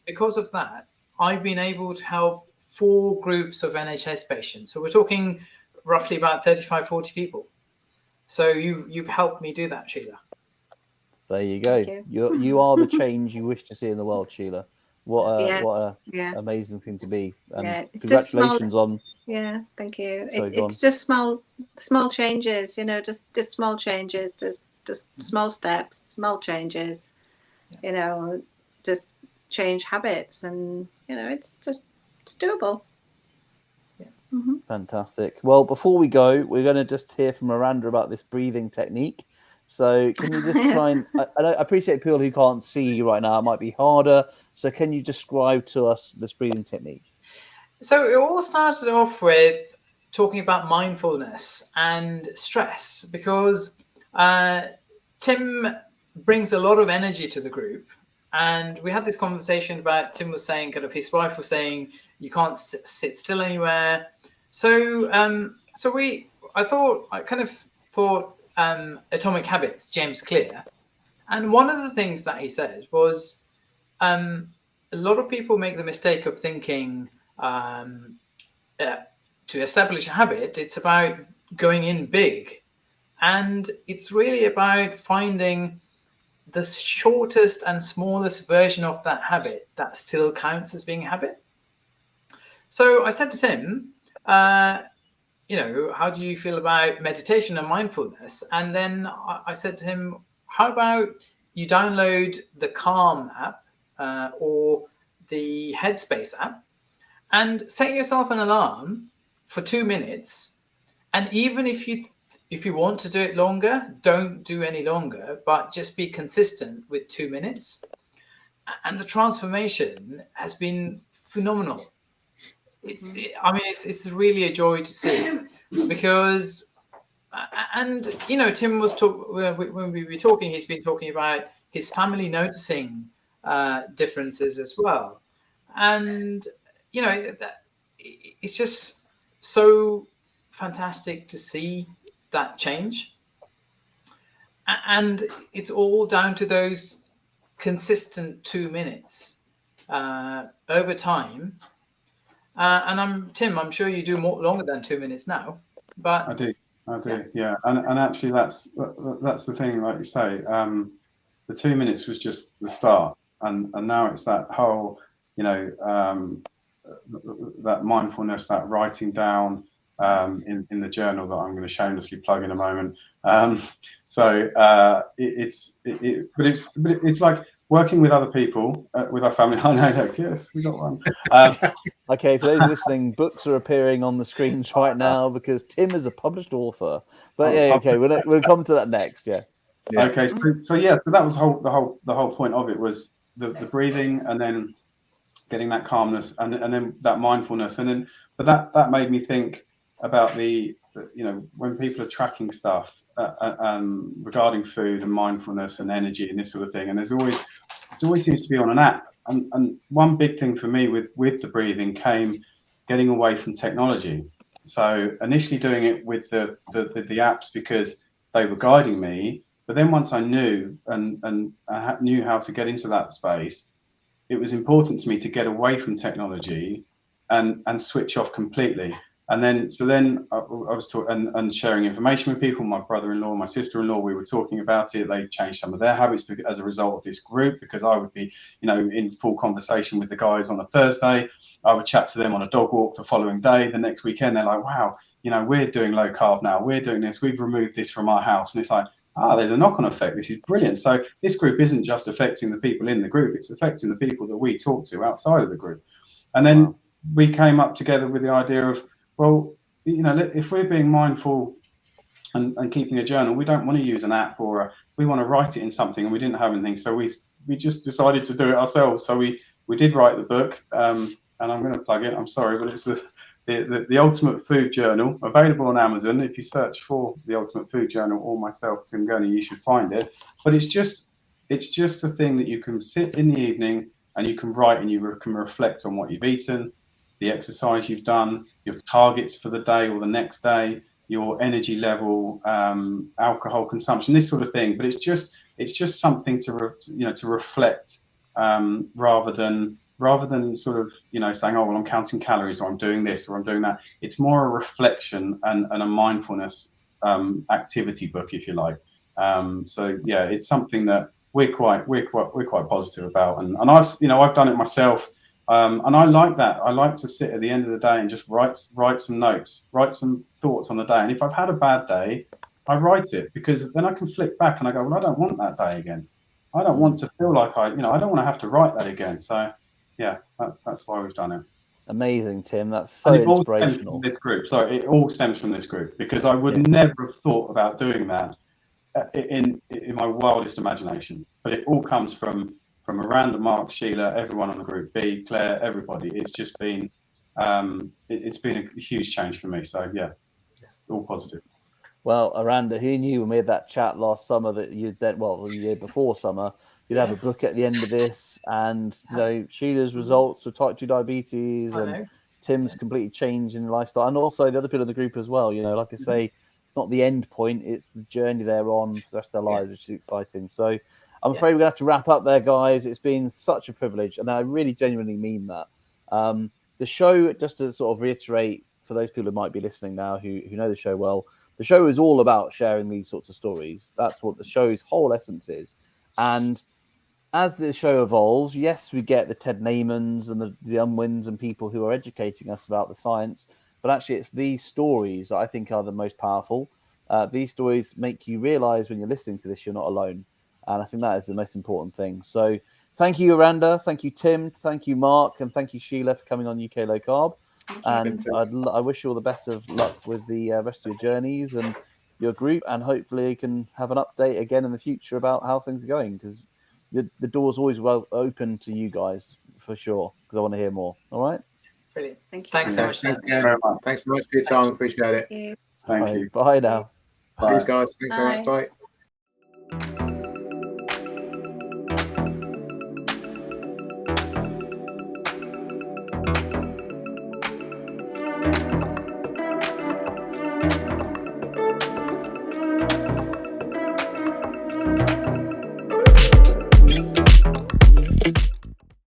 Speaker 4: I've been able to help 4 groups of NHS patients. So we're talking roughly about 35, 40 people. So you've helped me do that, Sheila.
Speaker 2: There you go. You are the change you wish to see in the world, Sheila. What a amazing thing to be. And congratulations on.
Speaker 6: Yeah, thank you.
Speaker 2: Sorry,
Speaker 6: it's just small changes, just small changes, just small steps, small changes, just change habits, and it's doable. Mm-hmm.
Speaker 2: Fantastic. Well, before we go, we're going to just hear from Miranda about this breathing technique. So can you just try and I appreciate people who can't see you right now, it might be harder. So can you describe to us this breathing technique?
Speaker 4: So it all started off with talking about mindfulness and stress, because Tim brings a lot of energy to the group. And we had this conversation about, Tim was saying, kind of his wife was saying, you can't sit still anywhere. So I thought Atomic Habits, James Clear. And one of the things that he said was, a lot of people make the mistake of thinking to establish a habit, it's about going in big. And it's really about finding the shortest and smallest version of that habit that still counts as being a habit. So I said to Tim, how do you feel about meditation and mindfulness? And then I said to him, how about you download the Calm app or the Headspace app and set yourself an alarm for 2 minutes. And even if you want to do it longer, don't do any longer, but just be consistent with 2 minutes. And the transformation has been phenomenal. It's really a joy to see, because, Tim was when we were talking, he's been talking about his family noticing differences as well. And, it's just so fantastic to see that change. And it's all down to those consistent 2 minutes over time. And I'm sure you do more longer than 2 minutes now. But
Speaker 3: I do, yeah. And actually, that's the thing, like you say. The 2 minutes was just the start, and now it's that whole, that mindfulness, that writing down in the journal that I'm going to shamelessly plug in a moment. It's like working with other people, with our family. I know, yes, we got one.
Speaker 2: Okay, for those listening, books are appearing on the screens right now because Tim is a published author. But we'll come to that next. Yeah.
Speaker 5: Yeah.
Speaker 3: Okay, so that was the whole point of it was the breathing, and then getting that calmness, and then that mindfulness, and then but that made me think about the when people are tracking stuff regarding food and mindfulness and energy and this sort of thing, and it always seems to be on an app, and one big thing for me with the breathing came getting away from technology. So initially doing it with the apps because they were guiding me, but then once I knew and I knew how to get into that space, it was important to me to get away from technology and switch off completely. And then I was talking and sharing information with people. My brother-in-law, my sister-in-law, we were talking about it. They changed some of their habits as a result of this group, because I would be, in full conversation with the guys on a Thursday. I would chat to them on a dog walk the following day. The next weekend, they're like, wow, we're doing low carb now. We're doing this. We've removed this from our house. And it's like, there's a knock-on effect. This is brilliant. So this group isn't just affecting the people in the group. It's affecting the people that we talk to outside of the group. And then we came up together with the idea of, well, if we're being mindful and keeping a journal, we don't want to use an app we want to write it in something, and we didn't have anything. So we just decided to do it ourselves. So we did write the book, and I'm going to plug it. I'm sorry, but it's the Ultimate Food Journal, available on Amazon. If you search for the Ultimate Food Journal or myself, Tim Gurney, you should find it. But it's just a thing that you can sit in the evening and you can write, and you can reflect on what you've eaten, the exercise you've done, your targets for the day or the next day, your energy level, alcohol consumption, this sort of thing. But it's just something to reflect, rather than sort of saying, oh well, I'm counting calories, or I'm doing this, or I'm doing that. It's more a reflection and a mindfulness activity book, if you like. So yeah, it's something that we're quite positive about, and I've done it myself. And I like that. I like to sit at the end of the day and just write some notes, write some thoughts on the day. And if I've had a bad day, I write it, because then I can flick back and I go, well, I don't want that day again. I don't want to feel like I don't want to have to write that again. So yeah, that's why we've done it.
Speaker 2: Amazing, Tim. That's so inspirational.
Speaker 3: It all stems from this group, because I would never have thought about doing that in my wildest imagination. But it all comes from Miranda, Mark, Sheila, everyone on the group, B, Claire, everybody. It's just been it's been a huge change for me. So yeah, all positive.
Speaker 2: Well, Eranda, who knew when we had that chat last summer that the year before summer, you'd have a book at the end of this, and Sheila's results for type 2 diabetes, and Tim's completely changed in lifestyle, and also the other people in the group as well. Like I say, it's not the end point; it's the journey they're on for the rest of their lives, which is exciting. So I'm afraid we're going to have to wrap up there, guys. It's been such a privilege, and I really genuinely mean that. The show, just to sort of reiterate for those people who might be listening now who know the show well, the show is all about sharing these sorts of stories. That's what the show's whole essence is. And as the show evolves, yes, we get the Ted Naymans and the Unwins and people who are educating us about the science, but actually it's these stories that I think are the most powerful. These stories make you realize when you're listening to this, you're not alone. And I think that is the most important thing. So thank you, Eranda. Thank you, Tim. Thank you, Mark. And thank you, Sheila, for coming on UK Low Carb. And I wish you all the best of luck with the rest of your journeys and your group. And hopefully you can have an update again in the future about how things are going, because the door's always well open to you guys, for sure, because I want to hear more. All right?
Speaker 4: Brilliant.
Speaker 6: Thank you.
Speaker 4: Thanks so much.
Speaker 5: Thanks so much for your time. Appreciate it.
Speaker 3: Thank you.
Speaker 2: Bye now.
Speaker 5: Thanks, guys. Thanks so much. Bye.